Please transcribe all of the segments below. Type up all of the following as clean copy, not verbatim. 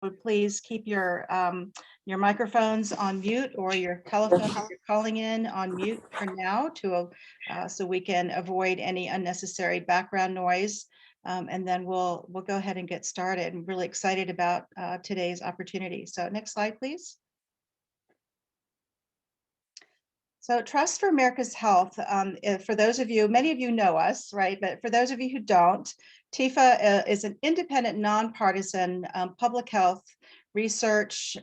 would please keep your microphones on mute or your telephone if you're calling in on mute for now so we can avoid any unnecessary background noise. And then we'll go ahead and get started. I'm really excited about today's opportunity. So next slide, please. So Trust for America's Health, for those of you, many of you know us, right? But for those of you who don't, TIFA is an independent, nonpartisan public health research,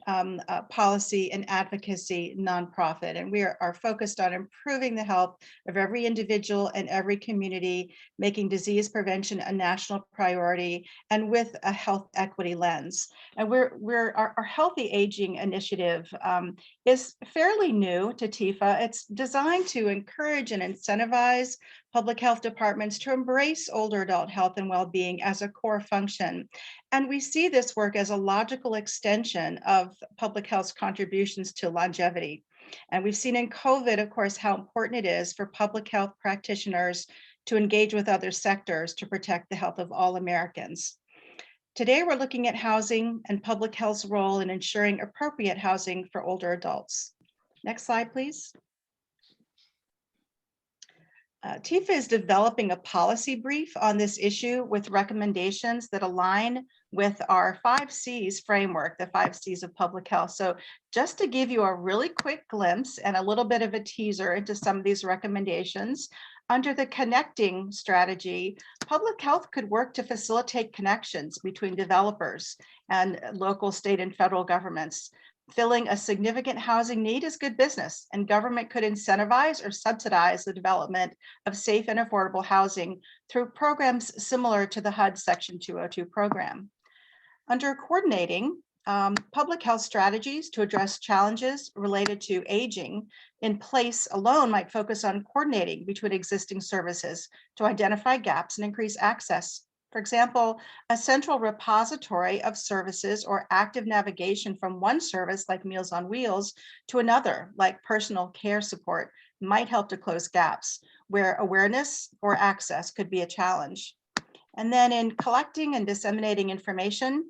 policy, and advocacy nonprofit. And we are focused on improving the health of every individual and every community, making disease prevention a national priority, and with a health equity lens. And our Healthy Aging initiative is fairly new to TIFA. It's designed to encourage and incentivize public health departments to embrace older adult health and well-being as a core function. And we see this work as a logical extension of public health's contributions to longevity. And we've seen in COVID, of course, how important it is for public health practitioners to engage with other sectors to protect the health of all Americans. Today, we're looking at housing and public health's role in ensuring appropriate housing for older adults. Next slide, please. TIFA is developing a policy brief on this issue with recommendations that align with our 5 C's framework, the 5 C's of public health. So just to give you a really quick glimpse and a little bit of a teaser into some of these recommendations, under the connecting strategy, public health could work to facilitate connections between developers and local, state, and federal governments. Filling a significant housing need is good business, and government could incentivize or subsidize the development of safe and affordable housing through programs similar to the HUD Section 202 program. Under coordinating, public health strategies to address challenges related to aging in place alone might focus on coordinating between existing services to identify gaps and increase access. For example, a central repository of services or active navigation from one service like Meals on Wheels to another like personal care support might help to close gaps where awareness or access could be a challenge. And then in collecting and disseminating information,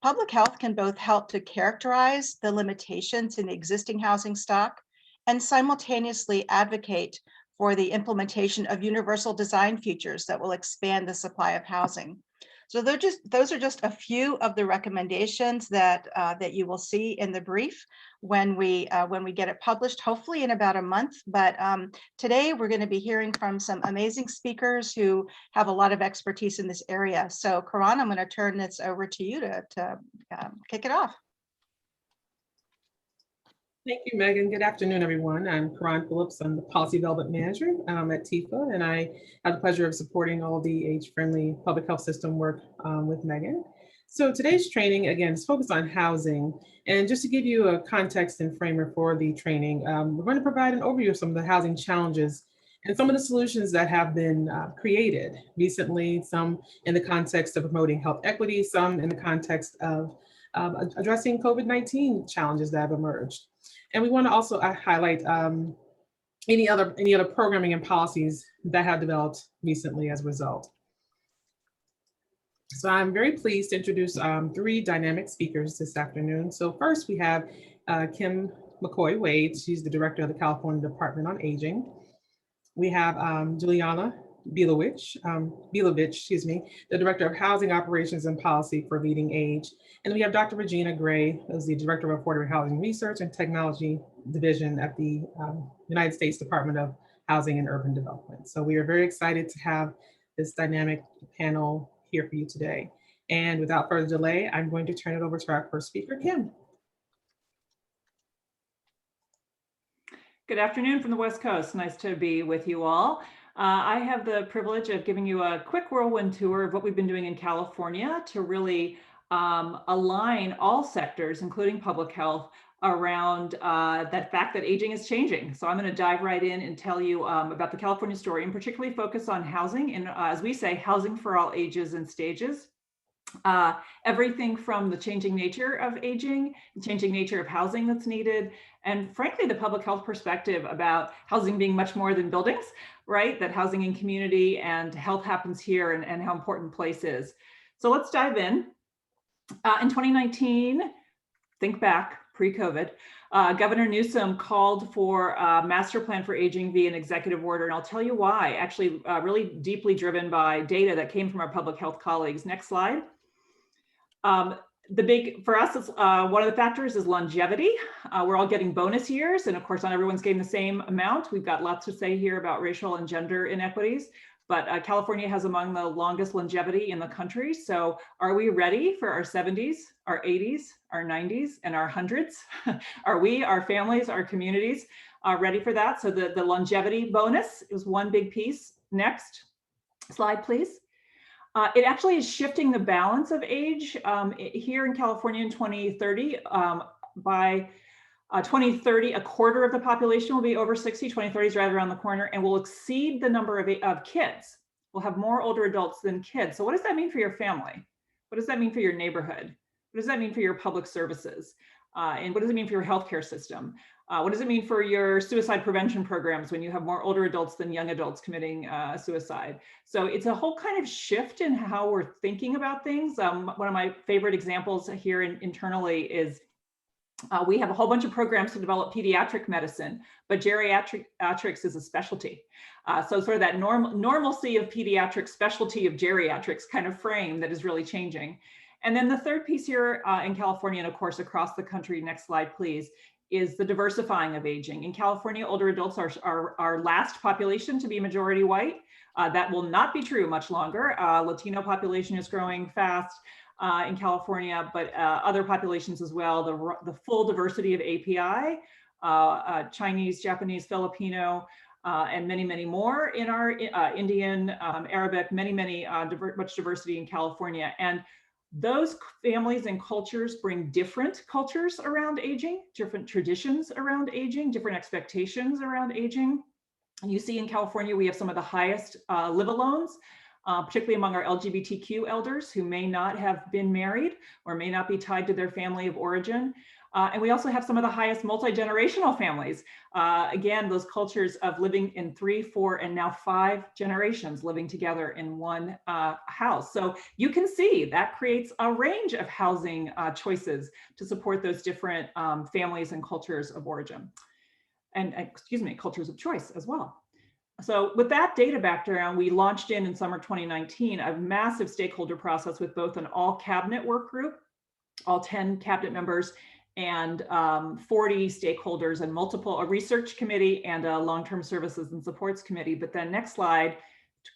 public health can both help to characterize the limitations in the existing housing stock and simultaneously advocate for the implementation of universal design features that will expand the supply of housing. So those are just a few of the recommendations that you will see in the brief when we get it published, hopefully in about a month. But today we're going to be hearing from some amazing speakers who have a lot of expertise in this area. So Karan, I'm going to turn this over to you to kick it off. Thank you, Megan. Good afternoon, everyone. I'm Karan Phillips. I'm the Policy Development Manager at TIFA, and I have the pleasure of supporting all the age-friendly public health system work with Megan. So today's training, again, is focused on housing. And just to give you a context and framework for the training, we're going to provide an overview of some of the housing challenges and some of the solutions that have been created recently, some in the context of promoting health equity, some in the context of addressing COVID-19 challenges that have emerged. And we want to also highlight any other programming and policies that have developed recently as a result. So I'm very pleased to introduce 3 dynamic speakers this afternoon. So first we have Kim McCoy-Wade. She's the director of the California Department on Aging. We have Juliana Bilovich, the Director of Housing Operations and Policy for Leading Age. And we have Dr. Regina Gray, who's the Director of Affordable Housing Research and Technology Division at the United States Department of Housing and Urban Development. So we are very excited to have this dynamic panel here for you today. And without further delay, I'm going to turn it over to our first speaker, Kim. Good afternoon from the West Coast. Nice to be with you all. I have the privilege of giving you a quick whirlwind tour of what we've been doing in California to really align all sectors, including public health, around that fact that aging is changing. So I'm going to dive right in and tell you about the California story, and particularly focus on housing, and as we say, housing for all ages and stages. Everything from the changing nature of aging, the changing nature of housing that's needed, and frankly, the public health perspective about housing being much more than buildings, right? That housing in community and health happens here, and how important place is. So let's dive in. In 2019, think back, pre-COVID, Governor Newsom called for a master plan for aging via an executive order, and I'll tell you why. Actually, really deeply driven by data that came from our public health colleagues. Next slide. For us, it's, one of the factors is longevity. We're all getting bonus years, and of course, not everyone's getting the same amount. We've got lots to say here about racial and gender inequities, but California has among the longest longevity in the country. So are we ready for our 70s, our 80s, our 90s, and our 100s? Are we, our families, our communities ready for that? So the longevity bonus is one big piece. Next slide, please. It actually is shifting the balance of age here in California in 2030. By 2030, a quarter of the population will be over 60. 2030 is right around the corner, and will exceed the number of kids. We'll have more older adults than kids. So what does that mean for your family? What does that mean for your neighborhood? What does that mean for your public services? And what does it mean for your healthcare system? What does it mean for your suicide prevention programs when you have more older adults than young adults committing suicide? So it's a whole kind of shift in how we're thinking about things. One of my favorite examples here internally is we have a whole bunch of programs to develop pediatric medicine, but geriatrics is a specialty. So sort of that normalcy of pediatrics, specialty of geriatrics kind of frame that is really changing. And then the third piece here in California, and of course across the country, next slide please, is the diversifying of aging. In California, older adults are our last population to be majority white. That will not be true much longer. Latino population is growing fast in California, but other populations as well. The full diversity of API, Chinese, Japanese, Filipino, and many, many more in our Indian, Arabic, much diversity in California. And those families and cultures bring different cultures around aging, different traditions around aging, different expectations around aging. You see in California, we have some of the highest live alones, particularly among our LGBTQ elders who may not have been married or may not be tied to their family of origin. And we also have some of the highest multi-generational families. Again, those cultures of living in 3, 4, and now 5 generations living together in one house. So you can see that creates a range of housing choices to support those different families and cultures of origin. And excuse me, cultures of choice as well. So with that data background, we launched in summer 2019, a massive stakeholder process with both an all cabinet work group, all 10 cabinet members, and 40 stakeholders, and a research committee and a long-term services and supports committee. But then next slide,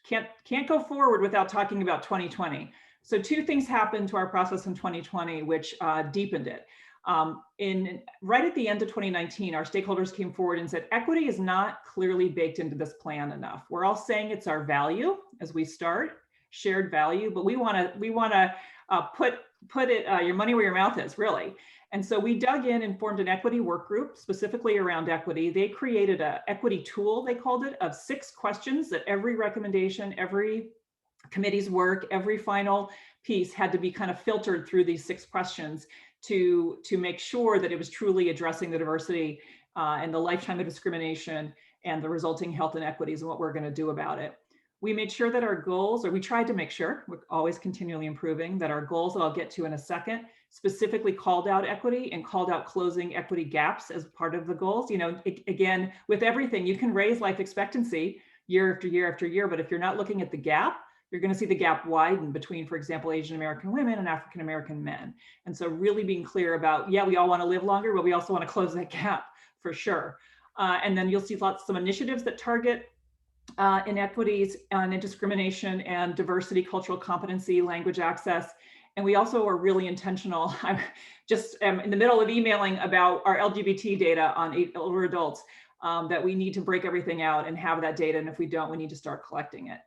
can't go forward without talking about 2020. So 2 things happened to our process in 2020, which deepened it. Right at the end of 2019, our stakeholders came forward and said, equity is not clearly baked into this plan enough. We're all saying it's our value as we start, shared value, but we want to put it your money where your mouth is, really. And so we dug in and formed an equity work group specifically around equity. They created an equity tool, they called it, of 6 questions that every recommendation, every committee's work, every final piece had to be kind of filtered through these 6 questions to make sure that it was truly addressing the diversity and the lifetime of discrimination and the resulting health inequities and what we're going to do about it. We made sure that our goals, or we tried to make sure, we're always continually improving, that our goals that I'll get to in a second specifically called out equity and called out closing equity gaps as part of the goals. You know, again, with everything, you can raise life expectancy year after year after year, but if you're not looking at the gap, you're going to see the gap widen between, for example, Asian American women and African American men. And so really being clear about, yeah, we all want to live longer, but we also want to close that gap for sure. And then you'll see some initiatives that target inequities and discrimination and diversity, cultural competency, language access. And we also are really intentional. I'm just in the middle of emailing about our LGBT data on older adults, that we need to break everything out and have that data. And if we don't, we need to start collecting it.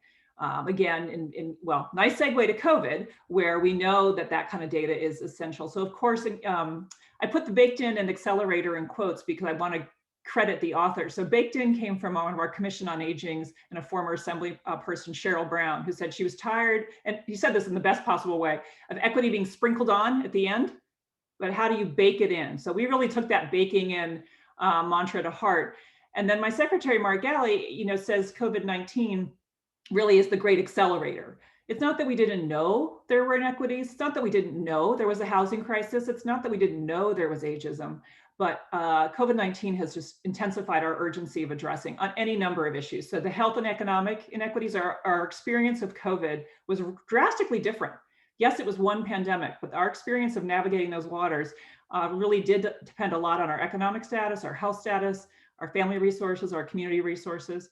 Again, well, nice segue to COVID, where we know that that kind of data is essential. So of course, I put the baked in and accelerator in quotes because I want to credit the author. So baked in came from one of our Commission on Aging's and a former Assembly person, Cheryl Brown, who said she was tired, and he said this in the best possible way, of equity being sprinkled on at the end, but how do you bake it in? So we really took that baking in mantra to heart. And then my secretary, Mark Galley, says COVID-19 really is the great accelerator. It's not that we didn't know there were inequities. It's not that we didn't know there was a housing crisis. It's not that we didn't know there was ageism, but COVID-19 has just intensified our urgency of addressing on any number of issues. So the health and economic inequities, our experience of COVID was drastically different. Yes, it was one pandemic, but our experience of navigating those waters really did depend a lot on our economic status, our health status, our family resources, our community resources.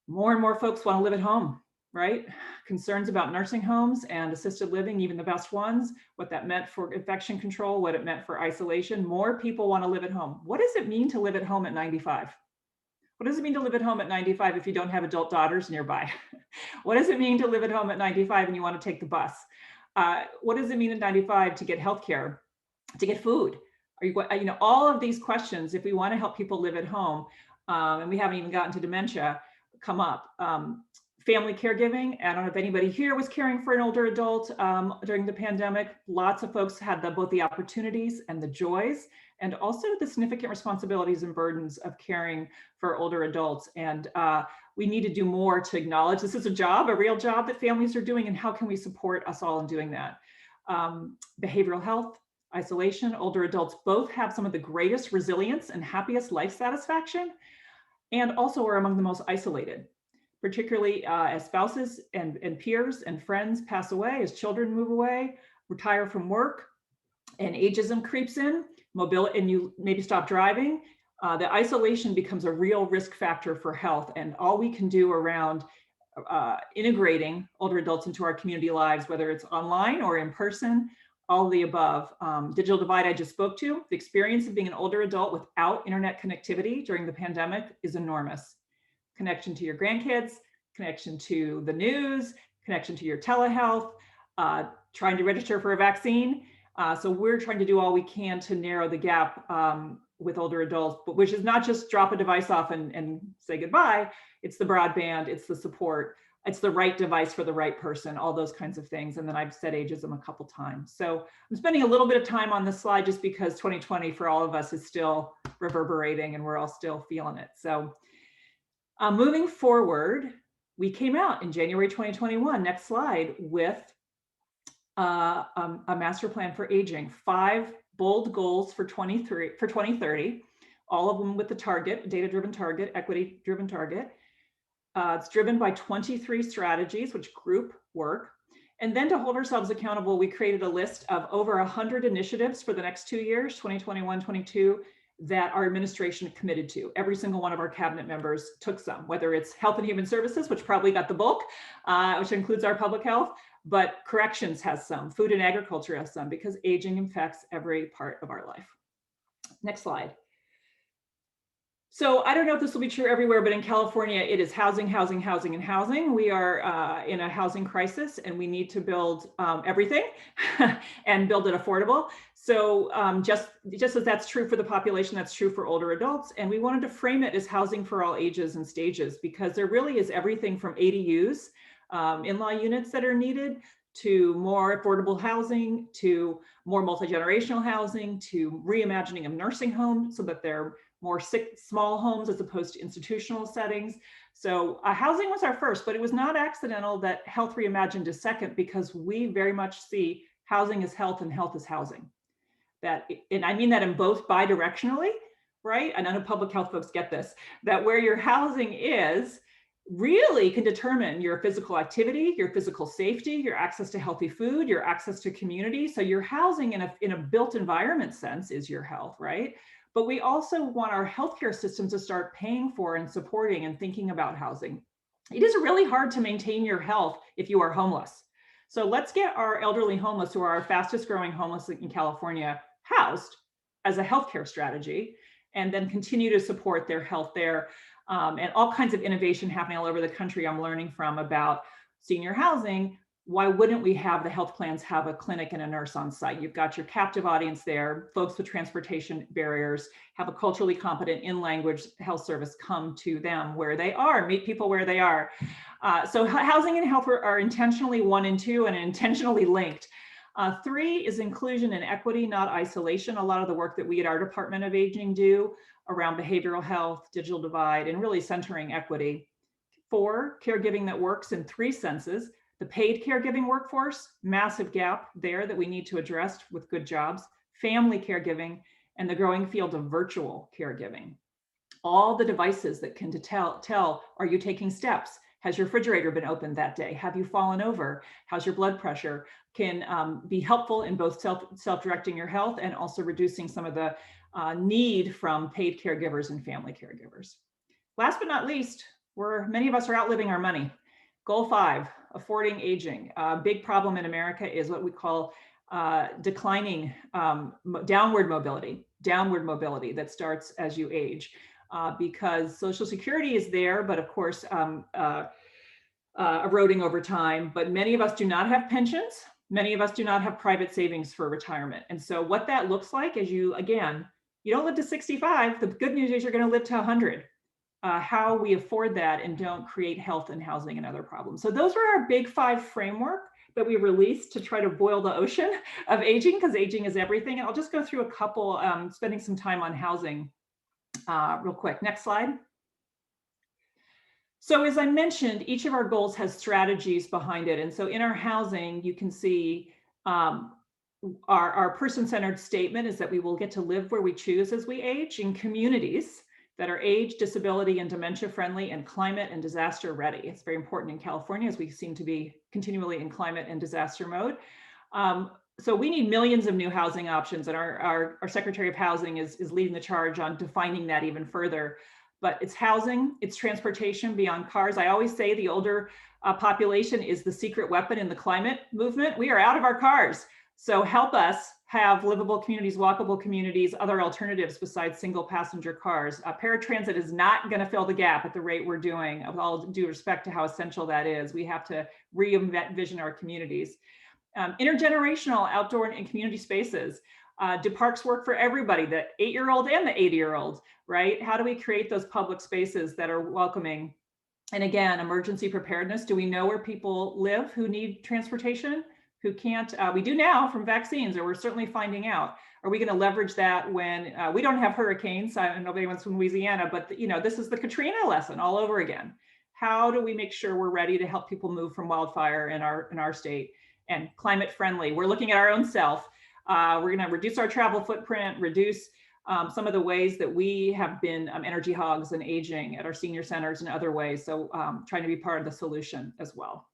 More and more folks want to live at home, right? Concerns about nursing homes and assisted living, even the best ones, what that meant for infection control, what it meant for isolation. More people want to live at home. What does it mean to live at home at 95? What does it mean to live at home at 95 if you don't have adult daughters nearby? What does it mean to live at home at 95 and you want to take the bus? What does it mean at 95 to get healthcare, to get food? Are you, all of these questions, if we want to help people live at home, and we haven't even gotten to dementia, come up. Family caregiving. I don't know if anybody here was caring for an older adult during the pandemic. Lots of folks had both the opportunities and the joys, and also the significant responsibilities and burdens of caring for older adults. And we need to do more to acknowledge this is a job, a real job that families are doing, and how can we support us all in doing that? Behavioral health, isolation, older adults both have some of the greatest resilience and happiest life satisfaction, and also are among the most isolated, particularly as spouses and peers and friends pass away, as children move away, retire from work, and ageism creeps in, mobility, and you maybe stop driving. The isolation becomes a real risk factor for health, and all we can do around integrating older adults into our community lives, whether it's online or in person, all of the above. Digital divide I just spoke to. The experience of being an older adult without internet connectivity during the pandemic is enormous. Connection to your grandkids, connection to the news, connection to your telehealth, trying to register for a vaccine. So we're trying to do all we can to narrow the gap with older adults, but which is not just drop a device off and say goodbye. It's the broadband, it's the support, it's the right device for the right person, all those kinds of things. And then I've said ageism a couple times. So I'm spending a little bit of time on this slide just because 2020 for all of us is still reverberating and we're all still feeling it. So moving forward, we came out in January 2021, next slide, with a master plan for aging, 5 bold goals for 2030, all of them with the target, data-driven target, equity-driven target. It's driven by 23 strategies, which group work. And then to hold ourselves accountable, we created a list of over 100 initiatives for the next 2 years, 2021, 22, that our administration committed to. Every single one of our cabinet members took some, whether it's Health and Human Services, which probably got the bulk, which includes our public health, but corrections has some, food and agriculture has some, because aging affects every part of our life. Next slide. So I don't know if this will be true everywhere, but in California, it is housing, housing, housing, and housing. We are in a housing crisis, and we need to build everything and build it affordable. So just as that's true for the population, that's true for older adults. And we wanted to frame it as housing for all ages and stages, because there really is everything from ADUs, in-law units that are needed, to more affordable housing, to more multi-generational housing, to reimagining of nursing homes so that they're more small homes as opposed to institutional settings. So housing was our first, but it was not accidental that Health Reimagined is second, because we very much see housing as health and health as housing. And I mean that in both bidirectionally, right? And I know public health folks get this, that where your housing is really can determine your physical activity, your physical safety, your access to healthy food, your access to community. So your housing in a built environment sense is your health, right? But we also want our healthcare system to start paying for and supporting and thinking about housing. It is really hard to maintain your health if you are homeless. So let's get our elderly homeless, who are our fastest growing homeless in California, housed as a healthcare strategy, and then continue to support their health there. And all kinds of innovation happening all over the country I'm learning from about senior housing. Why wouldn't we have the health plans have a clinic and a nurse on site? You've got your captive audience there, folks with transportation barriers, have a culturally competent in-language health service come to them where they are, meet people where they are. So housing and health are intentionally 1 and 2 and intentionally linked. 3 is inclusion and equity, not isolation. A lot of the work that we at our Department of Aging do around behavioral health, digital divide, and really centering equity. 4, caregiving that works in 3 senses: The paid caregiving workforce, massive gap there that we need to address with good jobs, family caregiving, and the growing field of virtual caregiving. All the devices that can tell, are you taking steps? Has your refrigerator been opened that day? Have you fallen over? How's your blood pressure? Can be helpful in both self-directing your health and also reducing some of the need from paid caregivers and family caregivers. Last but not least, many of us are outliving our money. Goal 5, affording aging. A big problem in America is what we call declining downward mobility that starts as you age. Because Social Security is there, but of course, eroding over time. But many of us do not have pensions. Many of us do not have private savings for retirement. And so what that looks like is you don't live to 65. The good news is you're going to live to 100. How we afford that and don't create health and housing and other problems. So those were our big 5 framework that we released to try to boil the ocean of aging, because aging is everything. And I'll just go through a couple, spending some time on housing. Real quick, next slide. So as I mentioned, each of our goals has strategies behind it. And so in our housing, you can see our person-centered statement is that we will get to live where we choose as we age in communities that are age, disability, and dementia friendly and climate and disaster ready. It's very important in California as we seem to be continually in climate and disaster mode. So we need millions of new housing options, and our Secretary of Housing is leading the charge on defining that even further. But it's housing, it's transportation beyond cars. I always say the older population is the secret weapon in the climate movement. We are out of our cars. So help us have livable communities, walkable communities, other alternatives besides single passenger cars. Paratransit is not going to fill the gap at the rate we're doing, with all due respect to how essential that is. We have to re-envision our communities. Intergenerational outdoor and community spaces. Do parks work for everybody, the 8-year-old and the 80-year-old, right? How do we create those public spaces that are welcoming? And again, emergency preparedness. Do we know where people live who need transportation, who can't? We do now from vaccines, or we're certainly finding out. Are we going to leverage that when we don't have hurricanes? Nobody wants from Louisiana, but this is the Katrina lesson all over again. How do we make sure we're ready to help people move from wildfire in our state? And climate friendly. We're looking at our own self. We're going to reduce our travel footprint, reduce some of the ways that we have been energy hogs and aging at our senior centers and other ways. So trying to be part of the solution as well.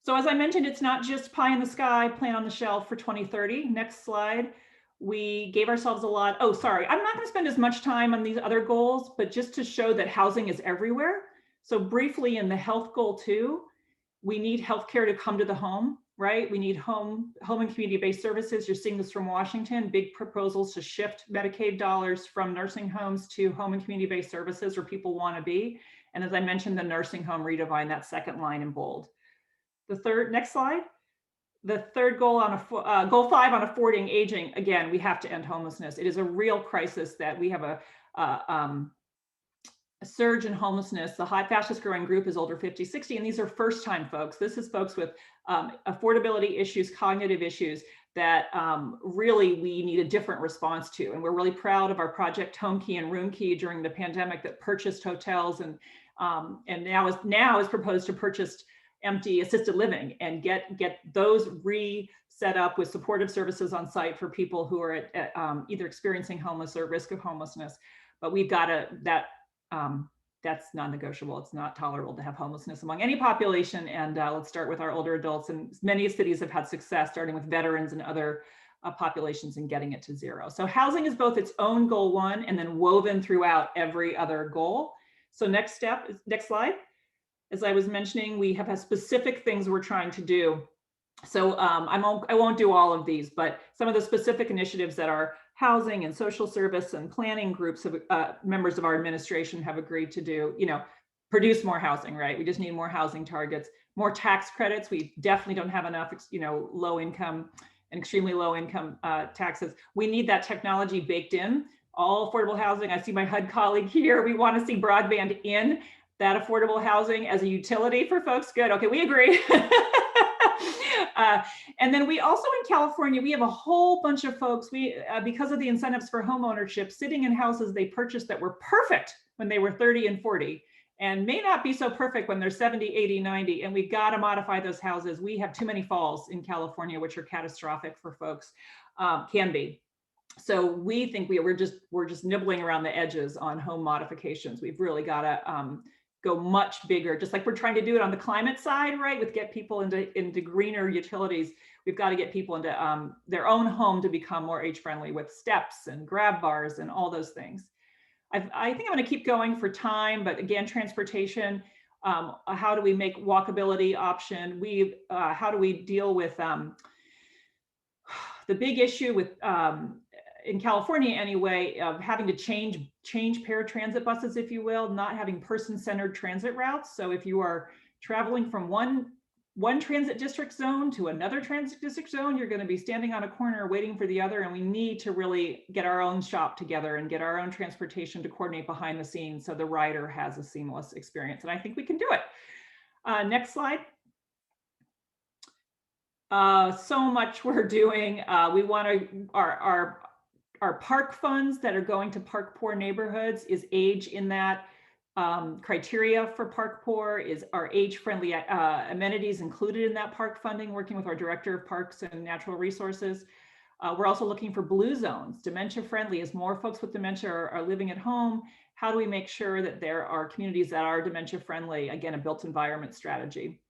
So as I mentioned, it's not just pie in the sky, plan on the shelf for 2030. Next slide. We gave ourselves a lot. Oh, sorry. I'm not going to spend as much time on these other goals, but just to show that housing is everywhere. So briefly in the health goal 2, we need healthcare to come to the home, right? We need home and community-based services. You're seeing this from Washington, big proposals to shift Medicaid dollars from nursing homes to home and community-based services where people want to be. And as I mentioned, the nursing home redesign, that second line in bold. Next slide. The third goal on goal 5 on affording aging. Again, we have to end homelessness. It is a real crisis that we have a surge in homelessness. The fastest growing group is older 50, 60, and these are first time folks. This is folks with affordability issues, cognitive issues that really we need a different response to. And we're really proud of our project Home Key and Room Key during the pandemic that purchased hotels and now is proposed to purchase empty assisted living and get those set up with supportive services on site for people who are at either experiencing homeless or risk of homelessness. But we've got that's non-negotiable. It's not tolerable to have homelessness among any population. And let's start with our older adults. And many cities have had success starting with veterans and other populations and getting it to 0. So housing is both its own goal 1 and then woven throughout every other goal. So next slide. As I was mentioning, we have specific things we're trying to do. So I won't do all of these, but some of the specific initiatives that our housing and social service and planning groups of members of our administration have agreed to do, produce more housing, right? We just need more housing targets, more tax credits. We definitely don't have enough, low income and extremely low income taxes. We need that technology baked in, all affordable housing. I see my HUD colleague here. We want to see broadband in that affordable housing as a utility for folks. Good. Okay, we agree. And then we also in California, we have a whole bunch of folks, because of the incentives for home ownership, sitting in houses they purchased that were perfect when they were 30 and 40. and may not be so perfect when they're 70, 80, 90, and we've got to modify those houses. We have too many falls in California, which are catastrophic for folks, can be. So we think we're just nibbling around the edges on home modifications. We've really got to go much bigger, just like we're trying to do it on the climate side, right? With get people into greener utilities. We've got to get people into their own home to become more age friendly with steps and grab bars and all those things. I think I'm going to keep going for time, but again, transportation. How do we make walkability option? How do we deal with the big issue with in California anyway, of having to change paratransit buses, if you will, not having person-centered transit routes. So if you are traveling from one transit district zone to another transit district zone, you're going to be standing on a corner waiting for the other. And we need to really get our own shop together and get our own transportation to coordinate behind the scenes so the rider has a seamless experience. And I think we can do it. Next slide. So much we're doing. We want to, our park funds that are going to park poor neighborhoods is age in that criteria for park poor, is our age-friendly amenities included in that park funding, working with our Director of Parks and Natural Resources. We're also looking for blue zones, dementia-friendly. As more folks with dementia are living at home, how do we make sure that there are communities that are dementia-friendly? Again, a built environment strategy.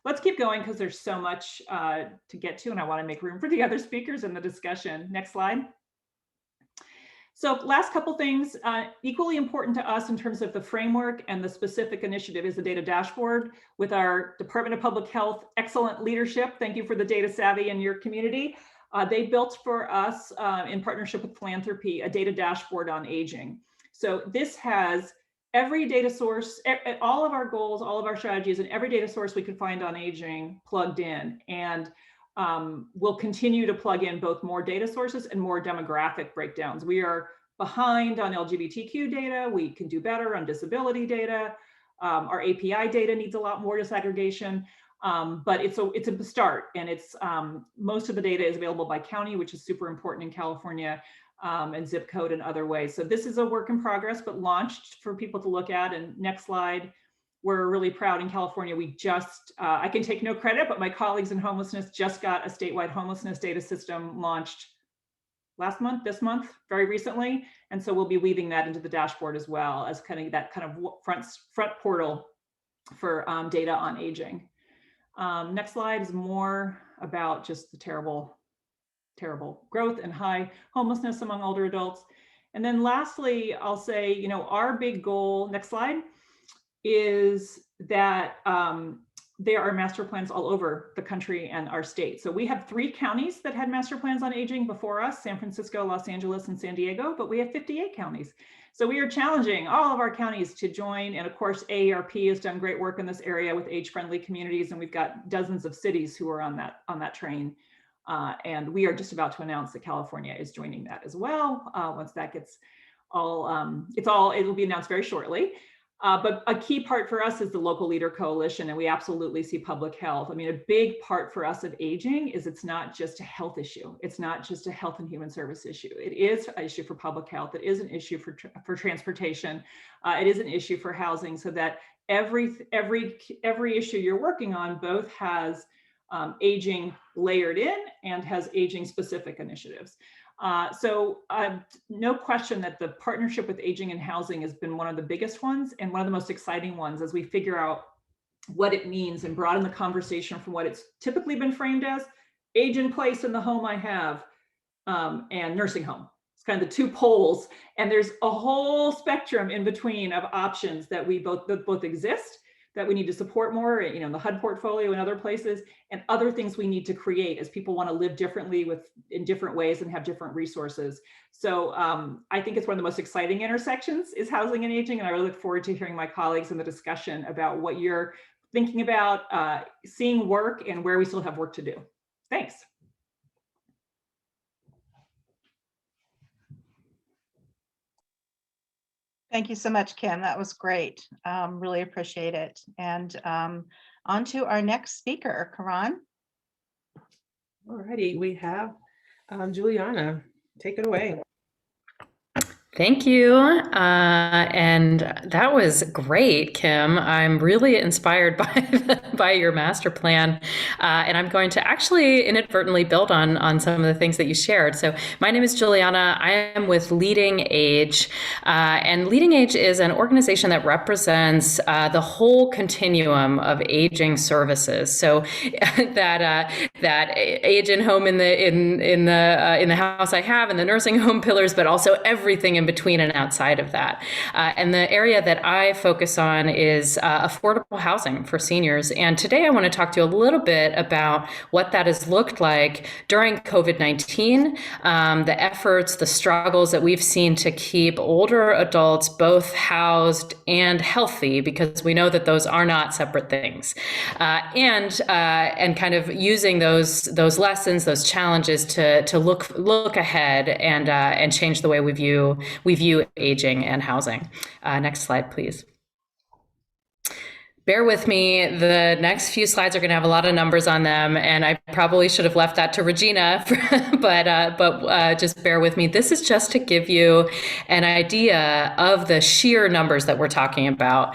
Let's keep going because there's so much to get to, and I want to make room for the other speakers in the discussion. Next slide. So last couple things, equally important to us in terms of the framework and the specific initiative is the data dashboard with our Department of Public Health, excellent leadership. Thank you for the data savvy in your community. They built for us in partnership with philanthropy, a data dashboard on aging. So this has every data source, all of our goals, all of our strategies, and every data source we could find on aging plugged in. And we'll continue to plug in both more data sources and more demographic breakdowns. We are behind on LGBTQ data. We can do better on disability data. Our API data needs a lot more disaggregation, but it's a start. And it's most of the data is available by county, which is super important in California, and zip code and other ways. So this is a work in progress, but launched for people to look at. And next slide. We're really proud in California. We just, I can take no credit, but my colleagues in homelessness just got a statewide homelessness data system launched last month, this month, very recently. And so we'll be weaving that into the dashboard as well as kind of that kind of front portal for data on aging. Next slide is more about just the terrible growth and high homelessness among older adults. And then lastly, I'll say, you know, our big goal, next slide, is that there are master plans all over the country and our state. So we have 3 counties that had master plans on aging before us, San Francisco, Los Angeles, and San Diego, but we have 58 counties. So we are challenging all of our counties to join. And of course, AARP has done great work in this area with age-friendly communities. And we've got dozens of cities who are on that train. And we are just about to announce that California is joining that as well. Once that gets all, it will be announced very shortly. But a key part for us is the local leader coalition, and we absolutely see public health. I mean, a big part for us of aging is it's not just a health issue. It's not just a health and human service issue. It is an issue for public health. It is an issue for transportation. It is an issue for housing, so that every issue you're working on both has aging layered in and has aging specific initiatives. So no question that the partnership with aging and housing has been one of the biggest ones and one of the most exciting ones as we figure out what it means and broaden the conversation from what it's typically been framed as age in place in the home I have and nursing home. It's kind of the 2 poles, and there's a whole spectrum in between of options that we both exist, that we need to support more, you know, in the HUD portfolio and other places, and other things we need to create as people want to live differently in different ways and have different resources. So I think it's one of the most exciting intersections is housing and aging, and I really look forward to hearing my colleagues in the discussion about what you're thinking about, seeing work, and where we still have work to do. Thanks. Thank you so much, Kim. That was great. Really appreciate it. And on to our next speaker, Karan. All righty, we have Juliana. Take it away. Thank you. And that was great, Kim. I'm really inspired by your master plan. And I'm going to actually inadvertently build on some of the things that you shared. So my name is Juliana. I am with Leading Age. And Leading Age is an organization that represents the whole continuum of aging services. So that age and home in the house I have, and the nursing home pillars, but also everything in between and outside of that. And the area that I focus on is affordable housing for seniors. And today I want to talk to you a little bit about what that has looked like during COVID-19, the efforts, the struggles that we've seen to keep older adults both housed and healthy, because we know that those are not separate things. And kind of using those lessons, those challenges to look ahead and change the way we view aging and housing. Next slide, please. Bear with me. The next few slides are going to have a lot of numbers on them, and I probably should have left that to Regina, but just bear with me. This is just to give you an idea of the sheer numbers that we're talking about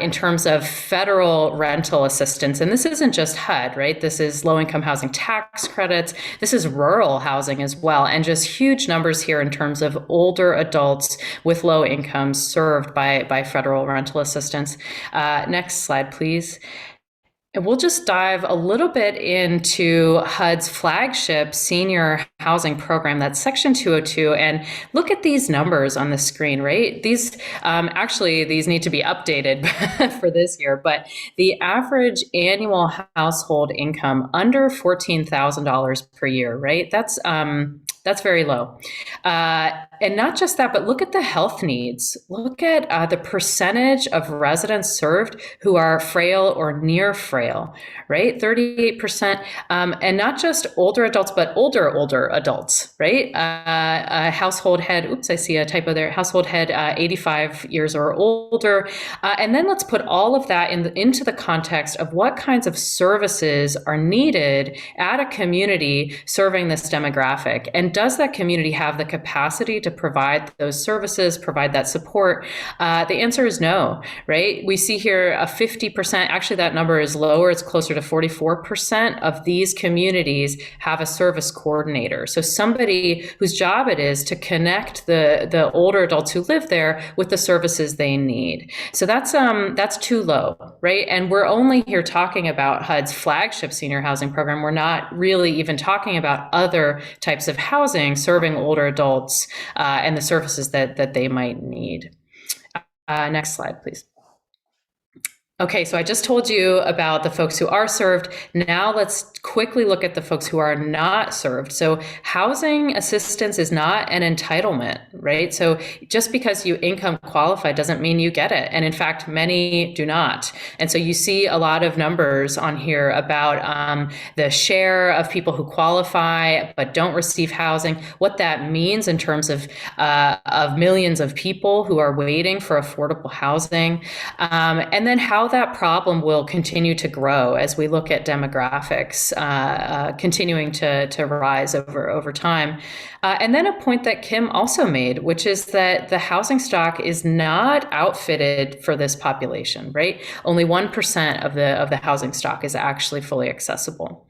in terms of federal rental assistance. And this isn't just HUD, right? This is low-income housing tax credits. This is rural housing as well, and just huge numbers here in terms of older adults with low incomes served by federal rental assistance. Next slide, please. And we'll just dive a little bit into HUD's flagship senior housing program, that's Section 202, and look at these numbers on the screen, right? These these need to be updated for this year, but the average annual household income under $14,000 per year, right? That's very low. And not just that, but look at the health needs. Look at the percentage of residents served who are frail or near frail, right? 38%. And not just older adults, but older adults, right? Household head, oops, I see a typo there. Household head 85 years or older. And then let's put all of that into the context of what kinds of services are needed at a community serving this demographic. And does that community have the capacity to provide those services, provide that support? The answer is no, right? We see here a 50%, actually that number is lower, it's closer to 44% of these communities have a service coordinator. So somebody whose job it is to connect the older adults who live there with the services they need. So that's too low, right? And we're only here talking about HUD's flagship senior housing program. We're not really even talking about other types of housing serving older adults and the services that they might need. Next slide, please. Okay, so I just told you about the folks who are served. Now let's quickly look at the folks who are not served. So housing assistance is not an entitlement, right? So just because you income qualify doesn't mean you get it. And in fact, many do not. And so you see a lot of numbers on here about the share of people who qualify but don't receive housing, what that means in terms of millions of people who are waiting for affordable housing, and then how that problem will continue to grow as we look at demographics continuing to rise over time. And then a point that Kim also made, which is that the housing stock is not outfitted for this population, right? Only 1% of the housing stock is actually fully accessible.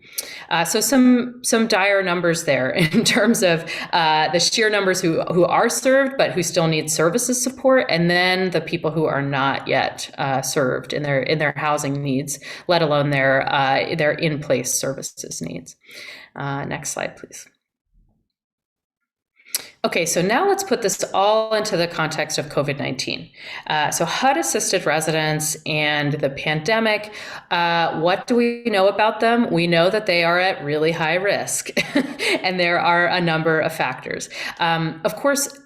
So some dire numbers there in terms of the sheer numbers who are served but who still need services support, and then the people who are not yet served in their housing needs, let alone their in-place services needs. Next slide, please. Okay, so now let's put this all into the context of COVID-19. So HUD-assisted residents and the pandemic, what do we know about them? We know that they are at really high risk, and there are a number of factors. Of course,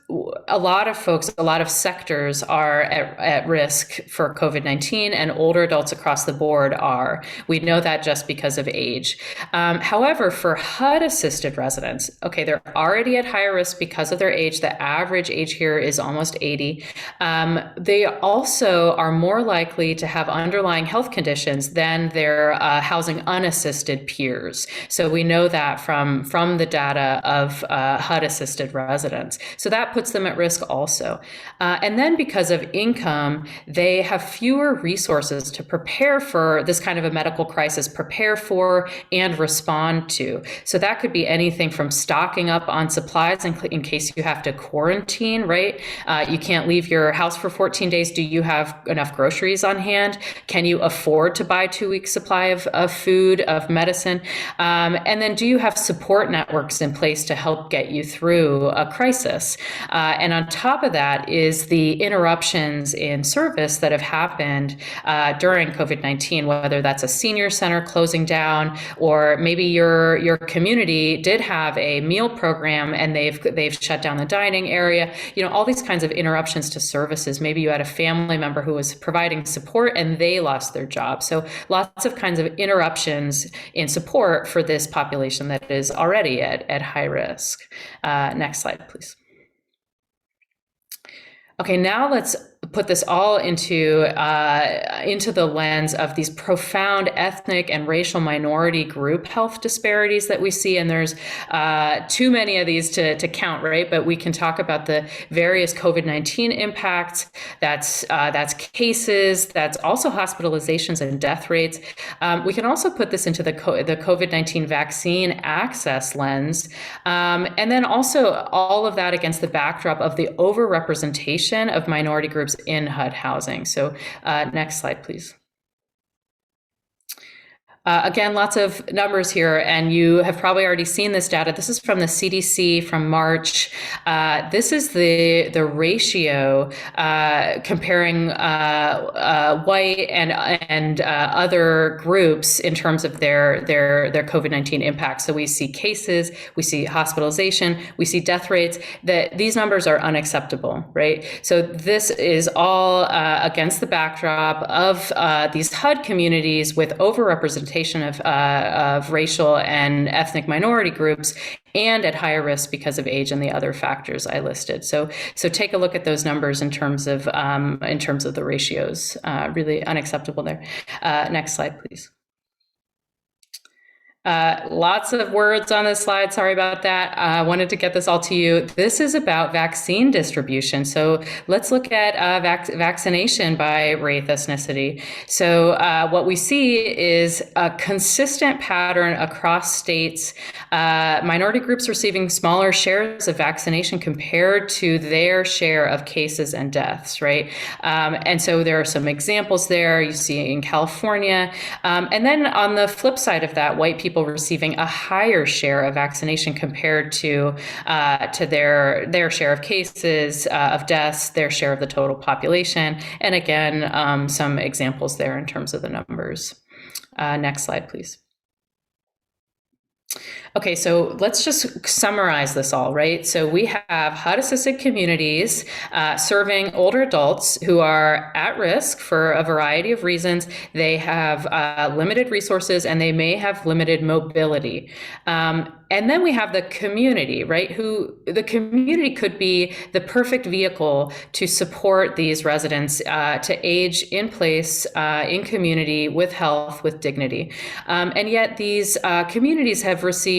a lot of sectors are at risk for COVID-19, and older adults across the board are. We know that just because of age. However, for HUD-assisted residents, okay, they're already at higher risk because of their age. The average age here is almost 80. They also are more likely to have underlying health conditions than their housing unassisted peers. So we know that from the data of HUD-assisted residents. So that puts them at risk also. And then because of income, they have fewer resources to prepare for this kind of a medical crisis, prepare for and respond to. So that could be anything from stocking up on supplies in case you have to quarantine, right? You can't leave your house for 14 days. Do you have enough groceries on hand? Can you afford to buy 2 weeks supply of food, of medicine? And then do you have support networks in place to help get you through a crisis? And on top of that is the interruptions in service that have happened during COVID-19, whether that's a senior center closing down, or maybe your community did have a meal program and they've shut down the dining area. You know, all these kinds of interruptions to services. Maybe you had a family member who was providing support and they lost their job. So lots of kinds of interruptions in support for this population that is already at high risk. Next slide, please. Okay, now let's put this all into the lens of these profound ethnic and racial minority group health disparities that we see. And there's too many of these to count, right? But we can talk about the various COVID-19 impacts. That's cases. That's also hospitalizations and death rates. We can also put this into the COVID-19 vaccine access lens. And then also all of that against the backdrop of the overrepresentation of minority groups in HUD housing. So next slide, please. Again, lots of numbers here, and you have probably already seen this data. This is from the CDC from March. This is the ratio comparing white and other groups in terms of their COVID-19 impact. So we see cases, we see hospitalization, we see death rates. That these numbers are unacceptable, right? So this is all against the backdrop of these HUD communities with overrepresentation of racial and ethnic minority groups, and at higher risk because of age and the other factors I listed. So take a look at those numbers in terms of the ratios. Really unacceptable there. Next slide, please. Lots of words on this slide. Sorry about that. I wanted to get this all to you. This is about vaccine distribution. So let's look at vaccination by race, ethnicity. So what we see is a consistent pattern across states. Minority groups receiving smaller shares of vaccination compared to their share of cases and deaths, right? And so there are some examples there you see in California. And then on the flip side of that, white people receiving a higher share of vaccination compared to their share of cases, of deaths, their share of the total population. And again, some examples there in terms of the numbers. Next slide, please. Okay, so let's just summarize this all, right? So we have HUD-assisted communities serving older adults who are at risk for a variety of reasons. They have limited resources and they may have limited mobility. And then we have the community, right? The community could be the perfect vehicle to support these residents to age in place, in community, with health, with dignity. And yet these communities have received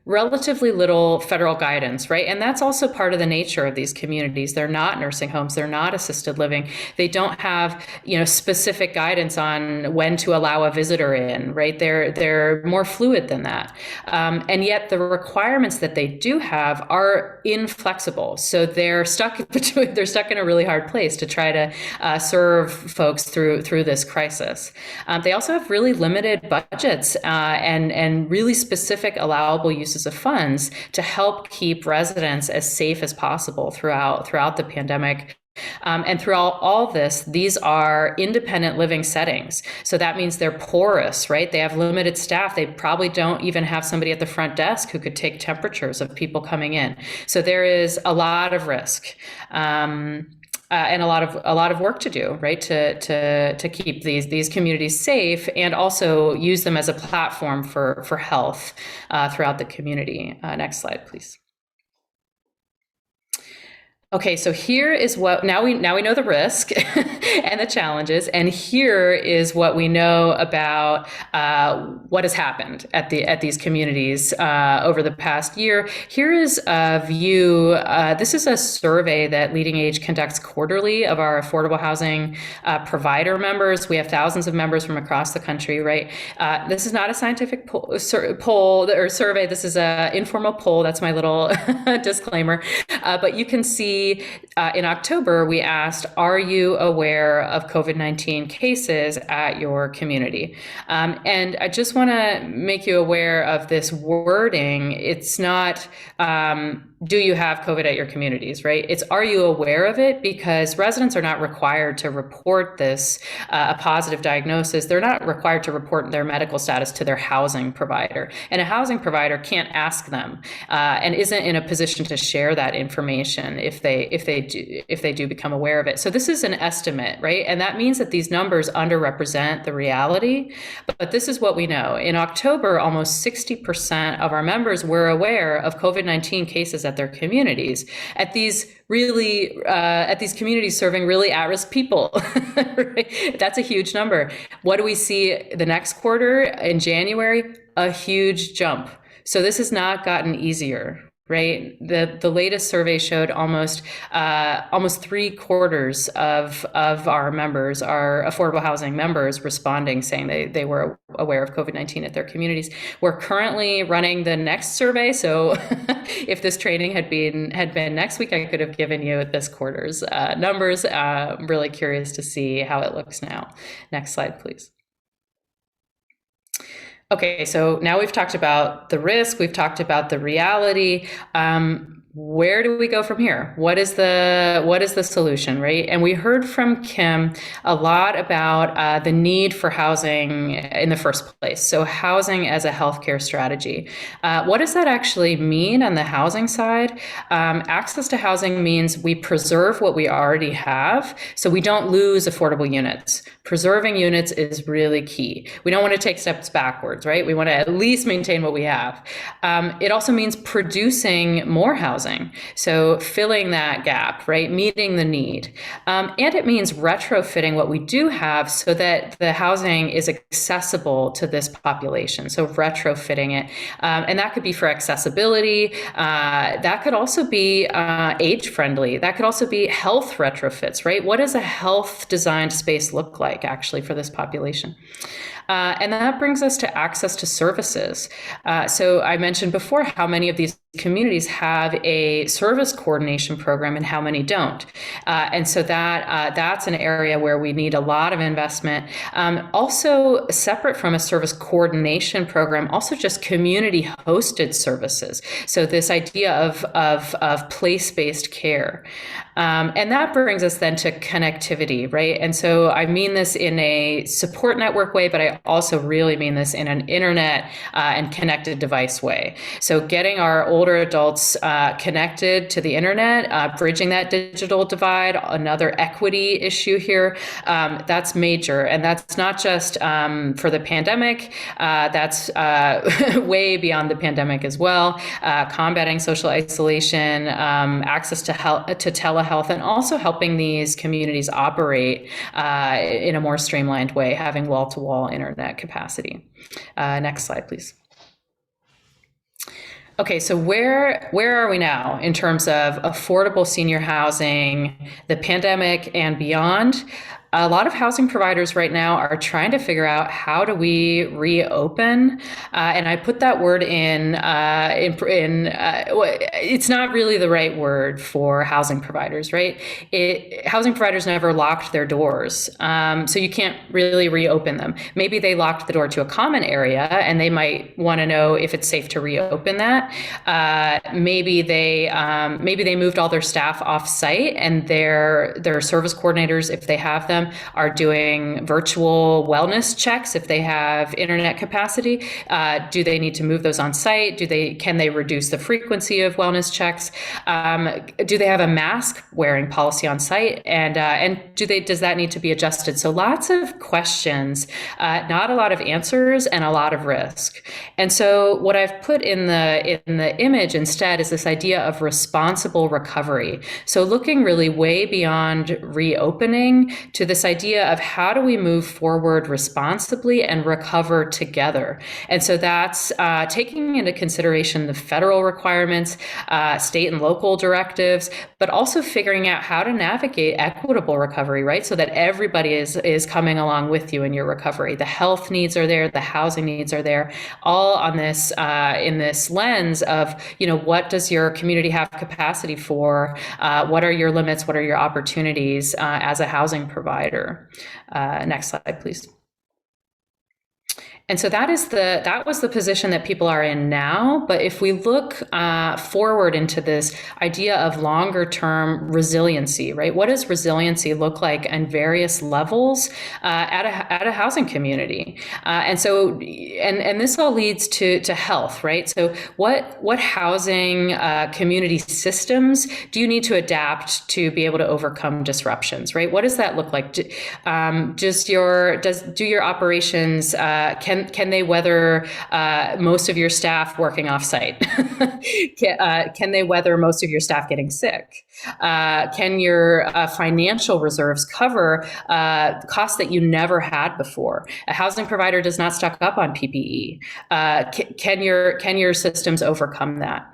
relatively little federal guidance, right? And that's also part of the nature of these communities. They're not nursing homes. They're not assisted living. They don't have, specific guidance on when to allow a visitor in, right? They're more fluid than that. And yet the requirements that they do have are inflexible. So they're stuck in a really hard place to try to serve folks through this crisis. They also have really limited budgets and really specific allowable uses of funds to help keep residents as safe as possible throughout the pandemic. And throughout all this, these are independent living settings. So that means they're porous, right? They have limited staff. They probably don't even have somebody at the front desk who could take temperatures of people coming in. So there is a lot of risk. And a lot of work to do, right, to keep these communities safe and also use them as a platform for health throughout the community. Next slide, please. Okay, so here is what now we know the risk and the challenges, and here is what we know about what has happened at these communities over the past year. Here is a view. This is a survey that Leading Age conducts quarterly of our affordable housing provider members. We have thousands of members from across the country, right? This is not a scientific poll or survey. This is an informal poll. That's my little disclaimer. But you can see in October, we asked, are you aware of COVID-19 cases at your community? And I just want to make you aware of this wording. It's not, do you have COVID at your communities, right? It's, are you aware of it? Because residents are not required to report this, a positive diagnosis. They're not required to report their medical status to their housing provider. And a housing provider can't ask them and isn't in a position to share that information if they do become aware of it. So this is an estimate, right? And that means that these numbers underrepresent the reality. But this is what we know. In October, almost 60% of our members were aware of COVID-19 cases at their communities, at these communities serving really at-risk people. Right? That's a huge number. What do we see the next quarter in January? A huge jump. So this has not gotten easier. Right. The latest survey showed almost 3/4 of our members, our affordable housing members, responding, saying they were aware of COVID-19 at their communities. We're currently running the next survey. So if this training had been next week, I could have given you this quarter's numbers. I'm really curious to see how it looks now. Next slide, please. Okay, so now we've talked about the risk, we've talked about the reality. Where do we go from here? What is the solution, right? And we heard from Kim a lot about the need for housing in the first place. So housing as a healthcare strategy. What does that actually mean on the housing side? Access to housing means we preserve what we already have, so we don't lose affordable units. Preserving units is really key. We don't want to take steps backwards, right? We want to at least maintain what we have. It also means producing more housing. So filling that gap, right? Meeting the need. And it means retrofitting what we do have so that the housing is accessible to this population. So retrofitting it. And that could be for accessibility. That could also be age friendly. That could also be health retrofits, right? What does a health designed space look like actually for this population? And that brings us to access to services. So I mentioned before how many of these communities have a service coordination program and how many don't. And so that's an area where we need a lot of investment. Also separate from a service coordination program, also just community hosted services. So this idea of place-based care. And that brings us then to connectivity, right? And so I mean this in a support network way, but I also really mean this in an internet and connected device way. So getting our older adults connected to the internet, bridging that digital divide, another equity issue here, that's major. And that's not just for the pandemic, that's way beyond the pandemic as well. Combating social isolation, access to telehealth, and also helping these communities operate in a more streamlined way, having wall-to-wall internet capacity. Next slide, please. Okay, so where are we now in terms of affordable senior housing, the pandemic and beyond? A lot of housing providers right now are trying to figure out how do we reopen, and I put that word in it's not really the right word for housing providers, right? Housing providers never locked their doors, so you can't really reopen them. Maybe they locked the door to a common area, and they might want to know if it's safe to reopen that. Maybe they moved all their staff off site, and their service coordinators, if they have them, them are doing virtual wellness checks if they have internet capacity. Do they need to move those on site? Can they reduce the frequency of wellness checks? Do they have a mask wearing policy on site? And does that need to be adjusted? So lots of questions, not a lot of answers, and a lot of risk. And so what I've put in the image instead is this idea of responsible recovery. So looking really way beyond reopening to this idea of how do we move forward responsibly and recover together. And so that's taking into consideration the federal requirements, state and local directives, but also figuring out how to navigate equitable recovery, right? So that everybody is coming along with you in your recovery. The health needs are there, the housing needs are there, all on this in this lens of, what does your community have capacity for? What are your limits? What are your opportunities as a housing provider? Next slide, please. And so that was the position that people are in now. But if we look forward into this idea of longer term resiliency, right? What does resiliency look like on various levels at a housing community? And this all leads to health, right? So what housing community systems do you need to adapt to be able to overcome disruptions, right? What does that look like? Do your operations can they weather most of your staff working off site? Can they weather most of your staff getting sick? Can your financial reserves cover costs that you never had before? A housing provider does not stock up on PPE. Can your systems overcome that?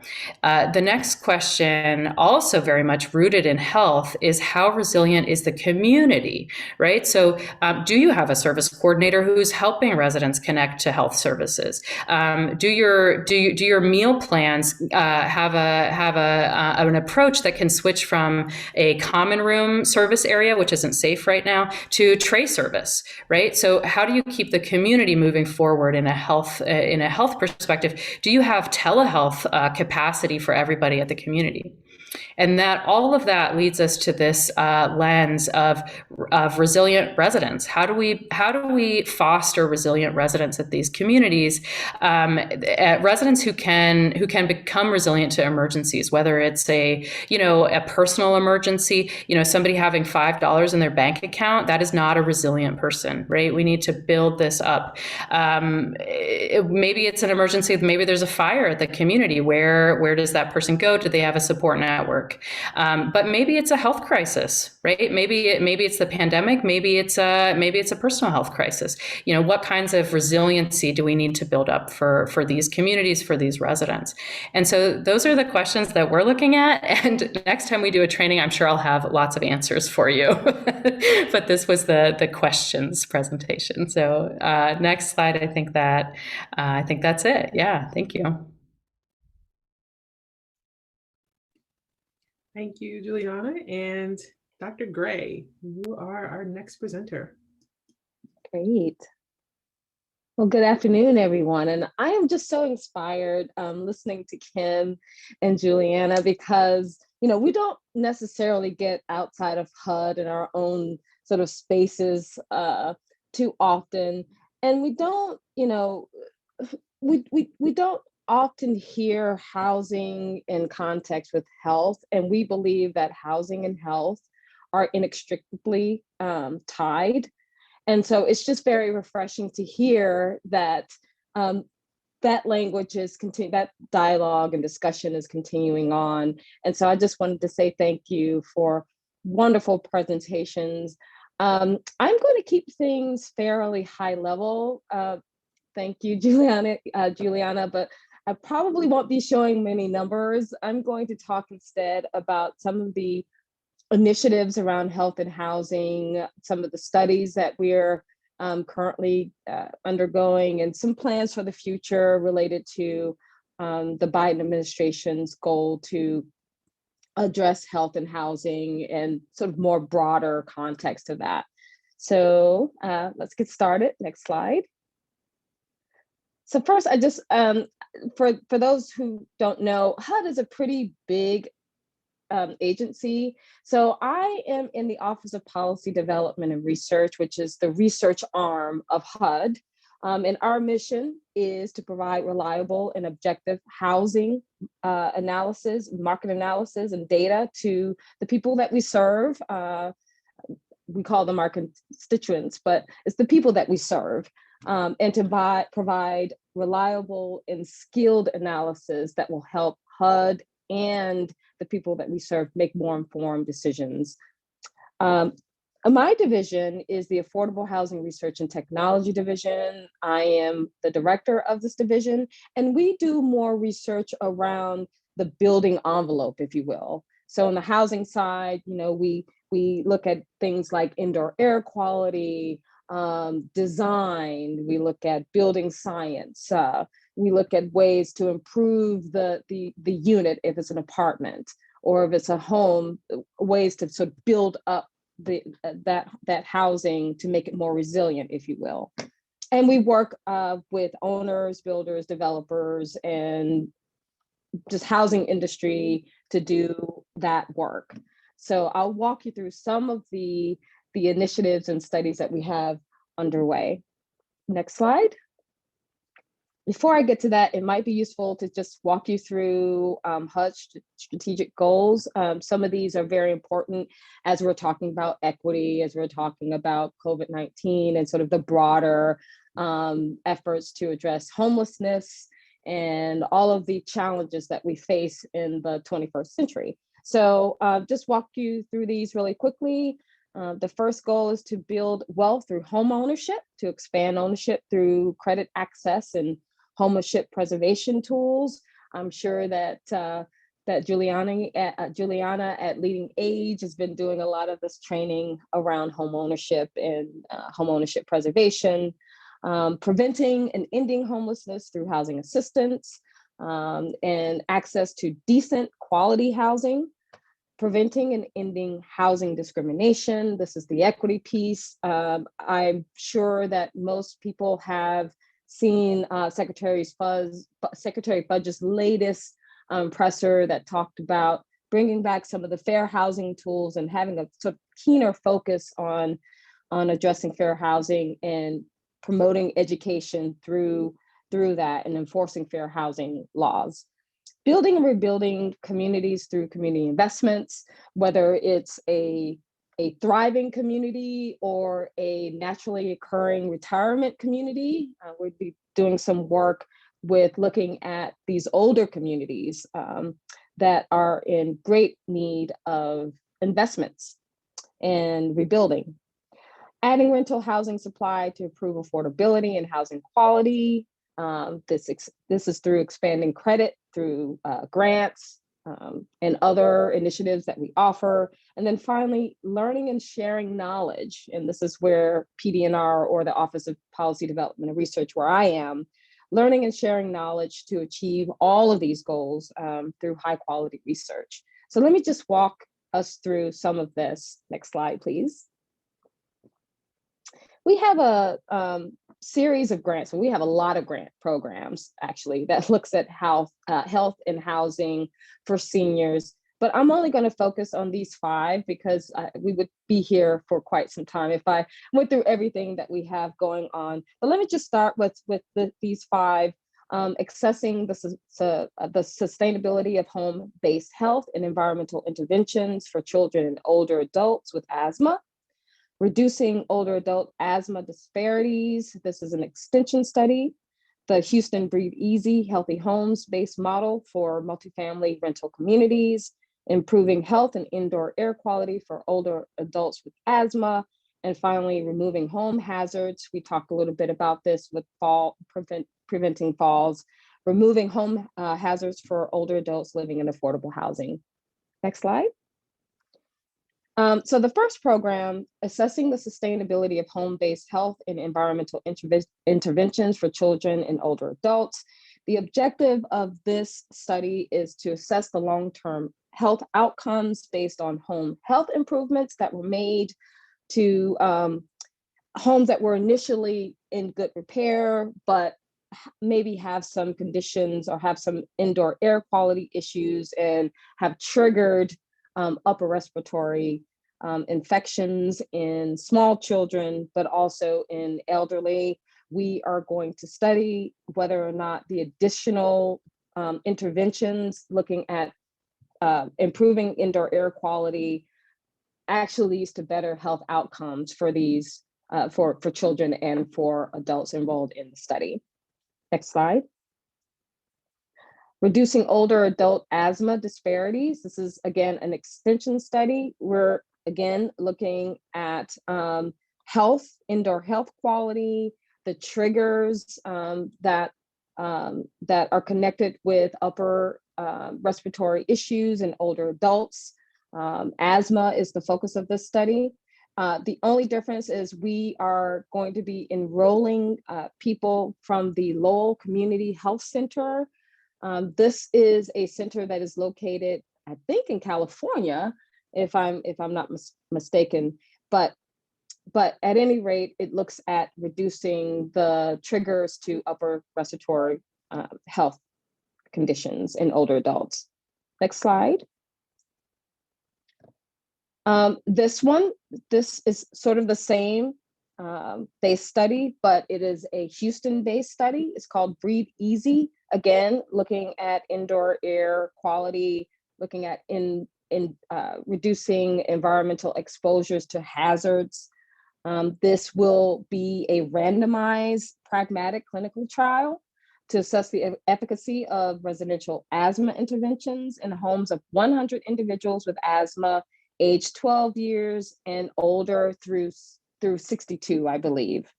The next question, also very much rooted in health, is how resilient is the community, right? So do you have a service coordinator who's helping residents connect to health services? Do your meal plans have an approach that can switch from a common room service area, which isn't safe right now, to tray service, right? So how do you keep the community moving forward in a health perspective? Do you have telehealth capacity for everybody at the community? And that all of that leads us to this lens of resilient residents. How do we foster resilient residents at these communities? Residents who can become resilient to emergencies, whether it's a personal emergency, somebody having $5 in their bank account, that is not a resilient person, right? We need to build this up. Maybe it's an emergency. Maybe there's a fire at the community. Where does that person go? Do they have a support network? But maybe it's a health crisis, right? Maybe it's the pandemic. Maybe it's a personal health crisis. What kinds of resiliency do we need to build up for these communities, for these residents? And so those are the questions that we're looking at. And next time we do a training, I'm sure I'll have lots of answers for you. But this was the questions presentation. So next slide. I think that's it. Yeah. Thank you. Thank you, Juliana. And Dr. Gray, you are our next presenter. Great. Well, good afternoon, everyone. And I am just so inspired listening to Kim and Juliana because, we don't necessarily get outside of HUD in our own sort of spaces too often. And we don't, we don't often hear housing in context with health, and we believe that housing and health are inextricably tied. And so it's just very refreshing to hear that that language is that dialogue and discussion is continuing on. And so I just wanted to say thank you for wonderful presentations. I'm going to keep things fairly high level. Thank you, Juliana, but I probably won't be showing many numbers. I'm going to talk instead about some of the initiatives around health and housing, some of the studies that we're currently undergoing, and some plans for the future related to the Biden administration's goal to address health and housing and sort of more broader context of that. So let's get started. Next slide. So first, I just, for those who don't know, HUD is a pretty big agency. So I am in the Office of Policy Development and Research, which is the research arm of HUD. And our mission is to provide reliable and objective housing analysis, market analysis, and data to the people that we serve. We call them our constituents, but it's the people that we serve, and to provide reliable and skilled analysis that will help HUD and the people that we serve make more informed decisions. My division is the Affordable Housing Research and Technology Division. I am the director of this division, and we do more research around the building envelope, if you will. So on the housing side, we look at things like indoor air quality, design. We look at building science. We look at ways to improve the unit if it's an apartment, or if it's a home, ways to sort of build up that housing to make it more resilient, if you will. And we work with owners, builders, developers, and just housing industry to do that work. So I'll walk you through some of the initiatives and studies that we have underway. Next slide. Before I get to that, it might be useful to just walk you through HUD's strategic goals. Some of these are very important as we're talking about equity, as we're talking about COVID-19 and sort of the broader efforts to address homelessness and all of the challenges that we face in the 21st century. So just walk you through these really quickly. The first goal is to build wealth through home ownership, to expand ownership through credit access and homeownership preservation tools. I'm sure that Juliana at Leading Age has been doing a lot of this training around home ownership and home ownership preservation, preventing and ending homelessness through housing assistance, and access to decent quality housing, preventing and ending housing discrimination. This is the equity piece. I'm sure that most people have seen Secretary Fudge's latest presser that talked about bringing back some of the fair housing tools and having a sort of keener focus on addressing fair housing and promoting education through that and enforcing fair housing laws. Building and rebuilding communities through community investments, whether it's a thriving community or a naturally occurring retirement community. We'd be doing some work with looking at these older communities that are in great need of investments and rebuilding. Adding rental housing supply to improve affordability and housing quality. This is through expanding credit, through grants, and other initiatives that we offer. And then finally, learning and sharing knowledge. And this is where PD&R, or the Office of Policy Development and Research, where I am, learning and sharing knowledge to achieve all of these goals through high quality research. So let me just walk us through some of this. Next slide, please. We have a series of grants, and we have a lot of grant programs actually that looks at health and housing for seniors. But I'm only going to focus on these 5 because we would be here for quite some time if I went through everything that we have going on. But let me just start with these 5. Accessing the sustainability of home-based health and environmental interventions for children and older adults with asthma. Reducing older adult asthma disparities. This is an extension study. The Houston Breathe Easy Healthy Homes-based model for multifamily rental communities. Improving health and indoor air quality for older adults with asthma. And finally, removing home hazards. We talked a little bit about this with preventing falls. Removing home hazards for older adults living in affordable housing. Next slide. So the first program, assessing the sustainability of home-based health and environmental interventions for children and older adults. The objective of this study is to assess the long-term health outcomes based on home health improvements that were made to homes that were initially in good repair, but maybe have some conditions or have some indoor air quality issues and have triggered upper respiratory infections in small children, but also in elderly. We are going to study whether or not the additional interventions looking at improving indoor air quality actually leads to better health outcomes for these for children and for adults enrolled in the study. Next slide. Reducing older adult asthma disparities. This is again an extension study. We're again looking at health, indoor health quality, the triggers that are connected with upper respiratory issues in older adults. Asthma is the focus of this study. The only difference is we are going to be enrolling people from the Lowell Community Health Center. This is a center that is located, I think, in California, if I'm not mistaken. But at any rate, it looks at reducing the triggers to upper respiratory health conditions in older adults. Next slide. This is sort of the same base study, but it is a Houston-based study. It's called Breathe Easy. Again, looking at indoor air quality, looking at reducing environmental exposures to hazards. This will be a randomized, pragmatic clinical trial to assess the efficacy of residential asthma interventions in homes of 100 individuals with asthma, age 12 years and older through 62, I believe.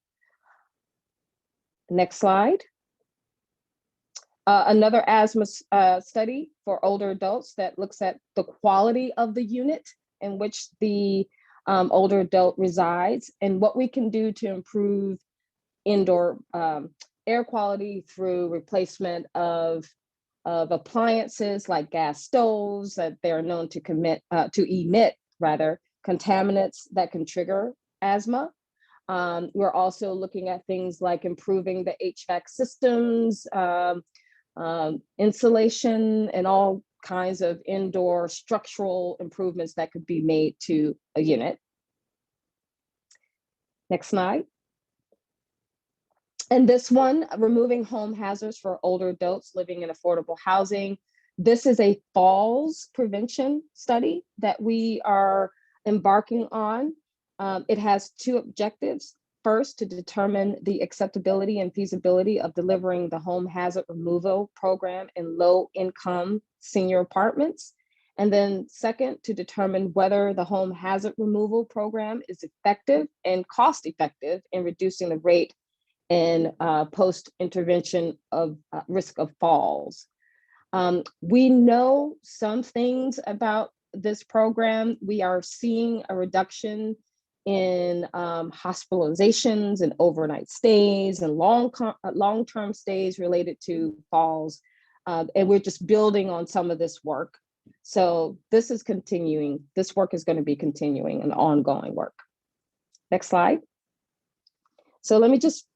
Next slide. Another asthma study for older adults that looks at the quality of the unit in which the older adult resides and what we can do to improve indoor air quality through replacement of appliances like gas stoves that they're known to emit contaminants that can trigger asthma. We're also looking at things like improving the HVAC systems, insulation, and all kinds of indoor structural improvements that could be made to a unit. Next slide. And this one, removing home hazards for older adults living in affordable housing. This is a falls prevention study that we are embarking on. It has two objectives. First, to determine the acceptability and feasibility of delivering the home hazard removal program in low-income senior apartments. And then second, to determine whether the home hazard removal program is effective and cost-effective in reducing the rate and post-intervention of risk of falls. We know some things about this program. We are seeing a reduction in hospitalizations and overnight stays and long-term stays related to falls. And we're just building on some of this work. So this is continuing. This work is going to be continuing and ongoing work. Next slide. So let me just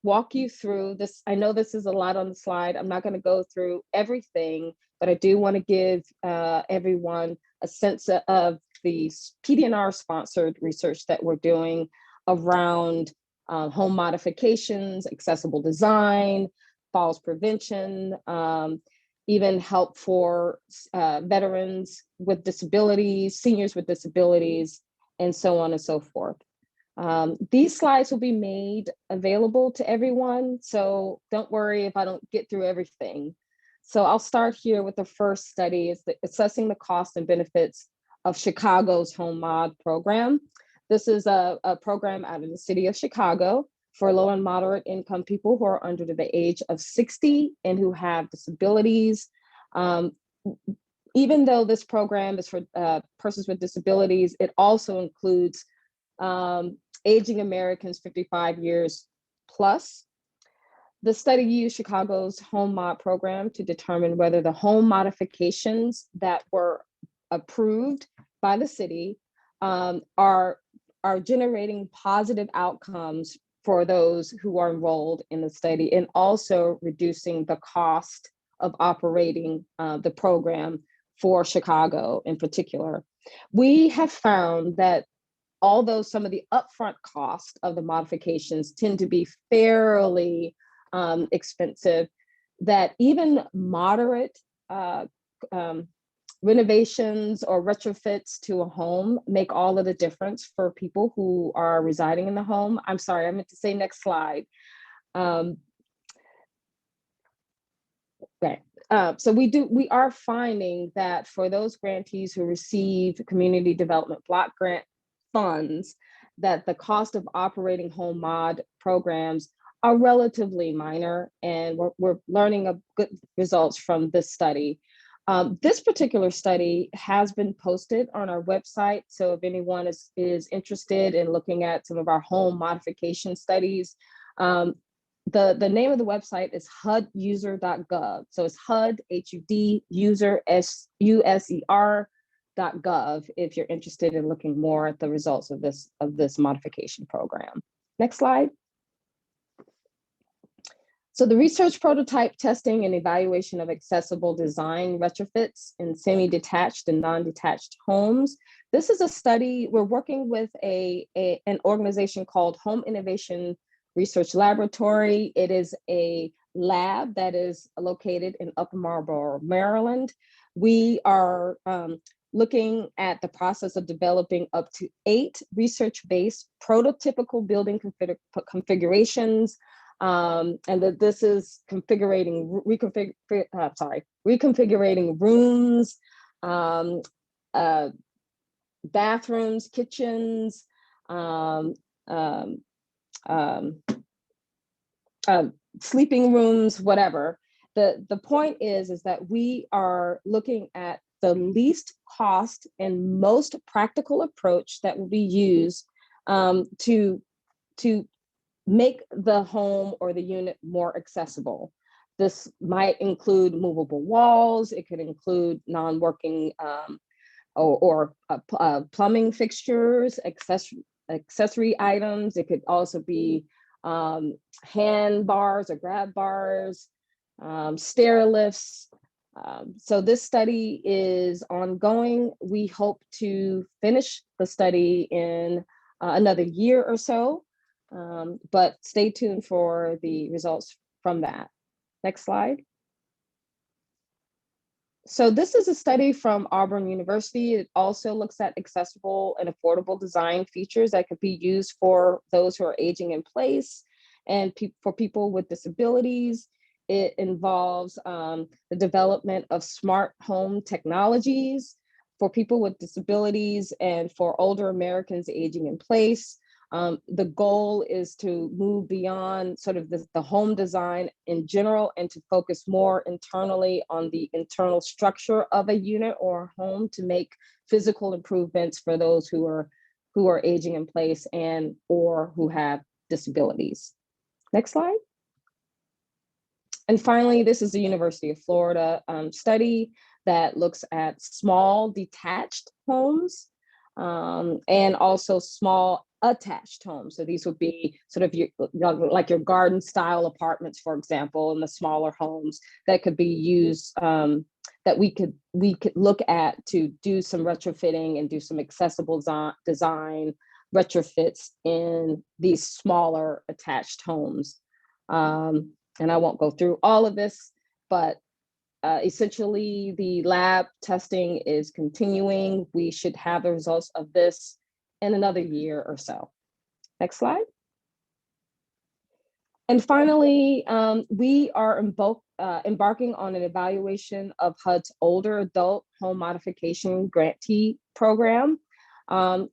walk you through this. I know this is a lot on the slide. I'm not going to go through everything, but I do want to give everyone a sense of the PD&R sponsored research that we're doing around home modifications, accessible design, falls prevention, even help for veterans with disabilities, seniors with disabilities, and so on and so forth. These slides will be made available to everyone, so don't worry if I don't get through everything. So I'll start here with the first study, is assessing the cost and benefits of Chicago's Home Mod program. This is a program out of the city of Chicago for low and moderate income people who are under the age of 60 and who have disabilities. Even though this program is for persons with disabilities, it also includes aging Americans 55 years plus. The study used Chicago's Home Mod program to determine whether the home modifications that were approved by the city are generating positive outcomes for those who are enrolled in the study, and also reducing the cost of operating the program for Chicago in particular. We have found that although some of the upfront cost of the modifications tend to be fairly expensive, that even moderate renovations or retrofits to a home make all of the difference for people who are residing in the home. I'm sorry, I meant to say next slide. Right. So we are finding that for those grantees who receive community development block grant funds, that the cost of operating home mod programs are relatively minor, and we're learning good results from this study. This particular study has been posted on our website, so if anyone is interested in looking at some of our home modification studies, the name of the website is huduser.gov. So it's HUD, HUD, user, USER.gov if you're interested in looking more at the results of this modification program. Next slide. So the research prototype testing and evaluation of accessible design retrofits in semi-detached and non-detached homes. This is a study, we're working with an organization called Home Innovation Research Laboratory. It is a lab that is located in Upper Marlboro, Maryland. We are looking at the process of developing up to 8 research-based prototypical building configurations. And that this is reconfiguring rooms, bathrooms, kitchens, sleeping rooms, whatever. The point is that we are looking at the least cost and most practical approach that will be used to make the home or the unit more accessible. This might include movable walls. It could include non-working or plumbing fixtures, accessory items. It could also be hand bars or grab bars, stair lifts. So this study is ongoing. We hope to finish the study in another year or so. But stay tuned for the results from that. Next slide. So this is a study from Auburn University. It also looks at accessible and affordable design features that could be used for those who are aging in place and for people with disabilities. It involves the development of smart home technologies for people with disabilities and for older Americans aging in place. The goal is to move beyond sort of the home design in general and to focus more internally on the internal structure of a unit or a home to make physical improvements for those who are aging in place and or who have disabilities. Next slide. And finally, this is the University of Florida study that looks at small detached homes and also small attached homes. So these would be sort of like your garden style apartments, for example, and the smaller homes that could be used, that we could look at to do some retrofitting and do some accessible design retrofits in these smaller attached homes. And I won't go through all of this, but essentially the lab testing is continuing. We should have the results of this in another year or so. Next slide. And finally, we are embarking on an evaluation of HUD's older adult home modification grantee program.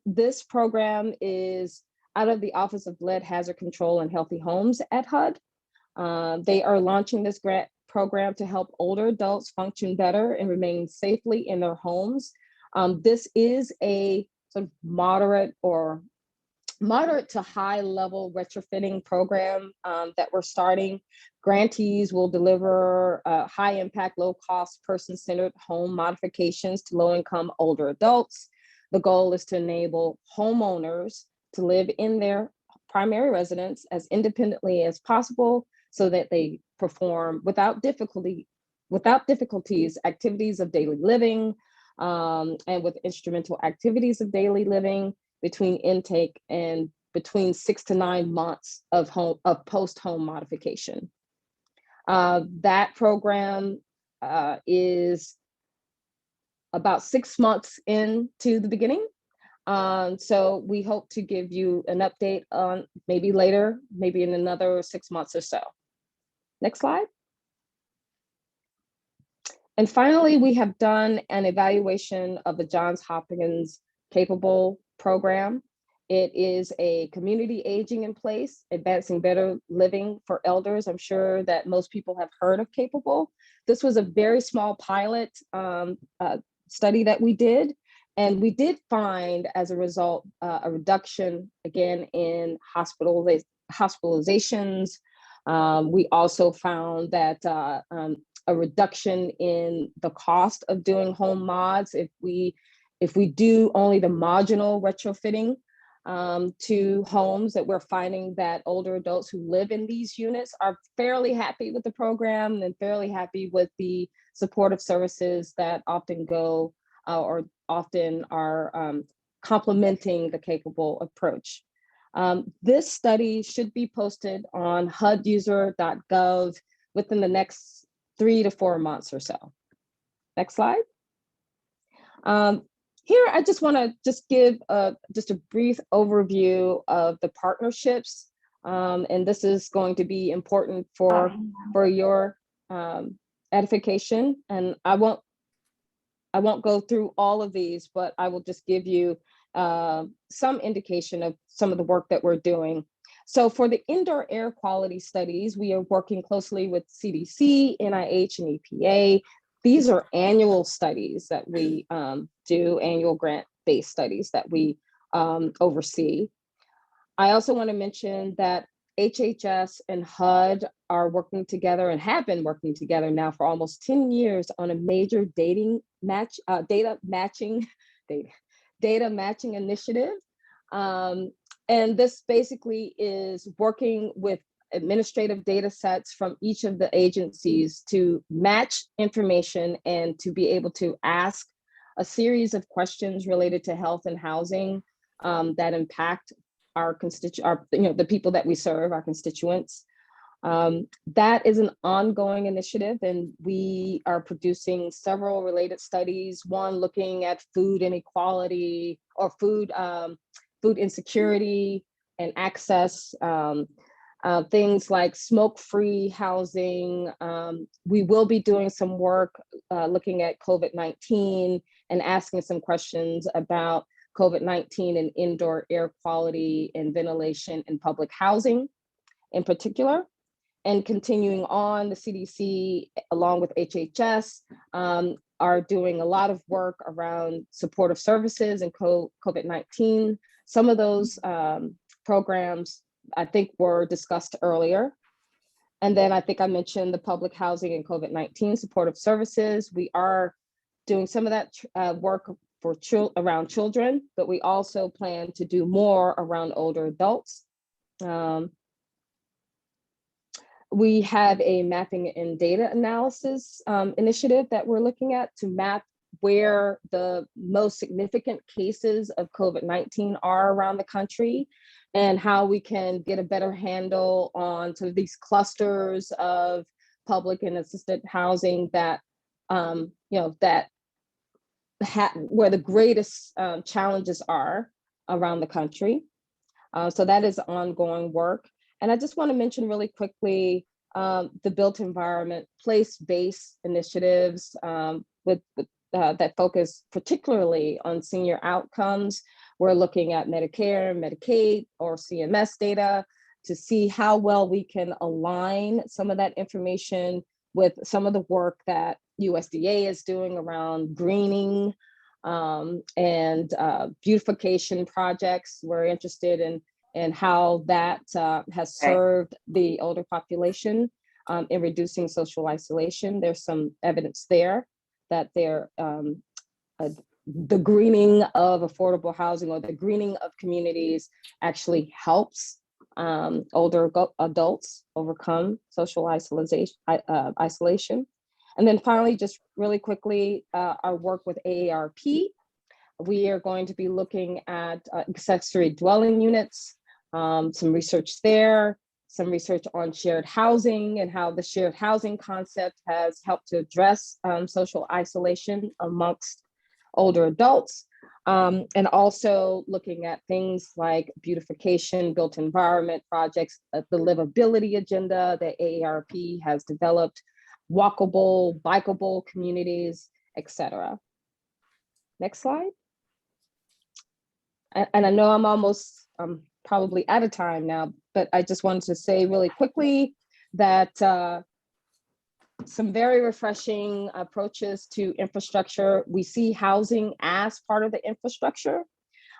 This program is out of the Office of Lead Hazard Control and Healthy Homes at HUD. They are launching this grant program to help older adults function better and remain safely in their homes. This is a sort of moderate to high level retrofitting program that we're starting. Grantees will deliver high impact, low cost, person-centered home modifications to low income older adults. The goal is to enable homeowners to live in their primary residence as independently as possible so that they perform without difficulty without difficulties, activities of daily living, and with instrumental activities of daily living between intake and between 6 to 9 months of post-home modification. That program is about 6 months into the beginning. So we hope to give you an update on maybe later, maybe in another 6 months or so. Next slide. And finally, we have done an evaluation of the Johns Hopkins Capable program. It is a community aging in place, advancing better living for elders. I'm sure that most people have heard of Capable. This was a very small pilot study that we did. And we did find, as a result, a reduction, again, in hospitalizations. We also found that a reduction in the cost of doing home mods if we do only the marginal retrofitting to homes, that we're finding that older adults who live in these units are fairly happy with the program and fairly happy with the supportive services that often go or often are complementing the Capable approach. This study should be posted on huduser.gov within the next 3 to 4 months or so. Next slide. Here, I just want to give just a brief overview of the partnerships, and this is going to be important for your edification. And I won't go through all of these, but I will just give you some indication of some of the work that we're doing. So for the indoor air quality studies, we are working closely with CDC, NIH, and EPA. These are annual studies that we do, annual grant-based studies that we oversee. I also want to mention that HHS and HUD are working together and have been working together now for almost 10 years on a major data matching initiative. And this basically is working with administrative data sets from each of the agencies to match information and to be able to ask a series of questions related to health and housing that impact our the people that we serve, our constituents. That is an ongoing initiative, and we are producing several related studies, one looking at food inequality or food insecurity and access, things like smoke-free housing. We will be doing some work looking at COVID-19 and asking some questions about COVID-19 and indoor air quality and ventilation in public housing in particular. And continuing on, the CDC, along with HHS, are doing a lot of work around supportive services and COVID-19. Some of those programs, I think, were discussed earlier. And then I think I mentioned the public housing and COVID-19 supportive services. We are doing some of that work for around children, but we also plan to do more around older adults. We have a mapping and data analysis initiative that we're looking at to map where the most significant cases of COVID-19 are around the country and how we can get a better handle on sort of these clusters of public and assisted housing that, where the greatest challenges are around the country. So that is ongoing work. And I just want to mention really quickly the built environment, place-based initiatives that focus particularly on senior outcomes. We're looking at Medicare, Medicaid, or CMS data to see how well we can align some of that information with some of the work that USDA is doing around greening and beautification projects. We're interested in how that has served the older population in reducing social isolation. There's some evidence there that the greening of affordable housing or the greening of communities actually helps older adults overcome social isolation. And then finally, just really quickly, our work with AARP. We are going to be looking at accessory dwelling units, some research there, some research on shared housing and how the shared housing concept has helped to address social isolation amongst older adults. And also looking at things like beautification, built environment projects, the livability agenda that AARP has developed, walkable, bikeable communities, etc. Next slide. And I know I'm probably out of time now, but I just wanted to say really quickly that some very refreshing approaches to infrastructure. We see housing as part of the infrastructure.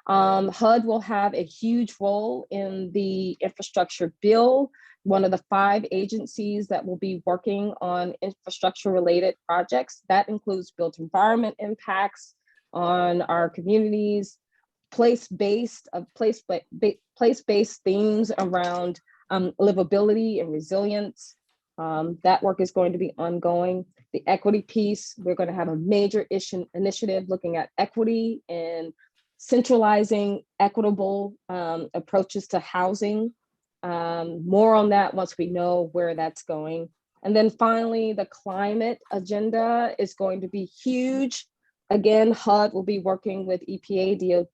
HUD will have a huge role in the infrastructure bill, one of the 5 agencies that will be working on infrastructure related projects. That includes built environment impacts on our communities, place-based themes around livability and resilience. That work is going to be ongoing. The equity piece, we're going to have a major initiative looking at equity and centralizing equitable approaches to housing. More on that once we know where that's going. And then finally, the climate agenda is going to be huge. Again, HUD will be working with EPA, DOT,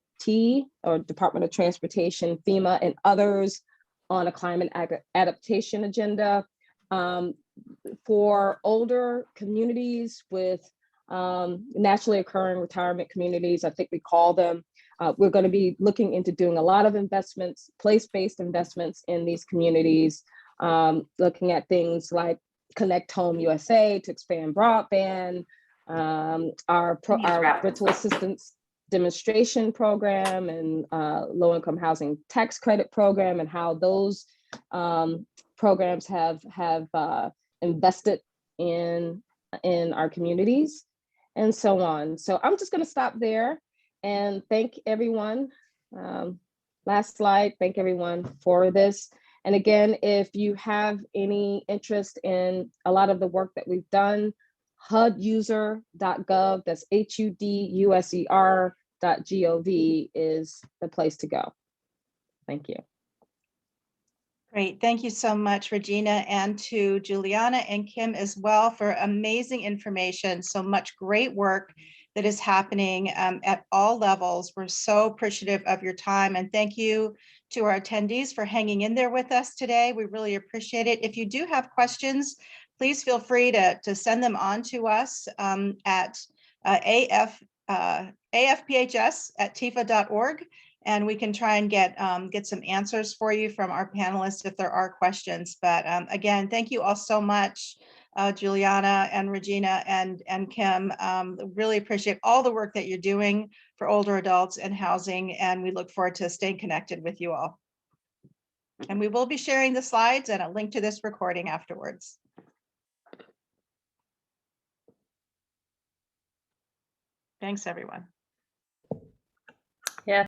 or Department of Transportation, FEMA, and others on a climate adaptation agenda. For older communities with naturally occurring retirement communities, I think we call them, we're going to be looking into doing a lot of investments, place-based investments in these communities, looking at things like Connect Home USA to expand broadband, our rental assistance demonstration program and low-income housing tax credit program, and how those programs have invested in our communities and so on. So I'm just going to stop there and thank everyone. Last slide, thank everyone for this. And again, if you have any interest in a lot of the work that we've done, huduser.gov, that's HUDUSER.gov is the place to go. Thank you. Great. Thank you so much, Regina, and to Juliana and Kim as well for amazing information. So much great work that is happening at all levels. We're so appreciative of your time, and thank you to our attendees for hanging in there with us today. We really appreciate it. If you do have questions, please feel free to send them on to us at AFPHS@tifa.org. And we can try and get some answers for you from our panelists if there are questions. But again, thank you all so much, Juliana and Regina and Kim. Really appreciate all the work that you're doing for older adults and housing. And we look forward to staying connected with you all. And we will be sharing the slides and a link to this recording afterwards. Thanks, everyone.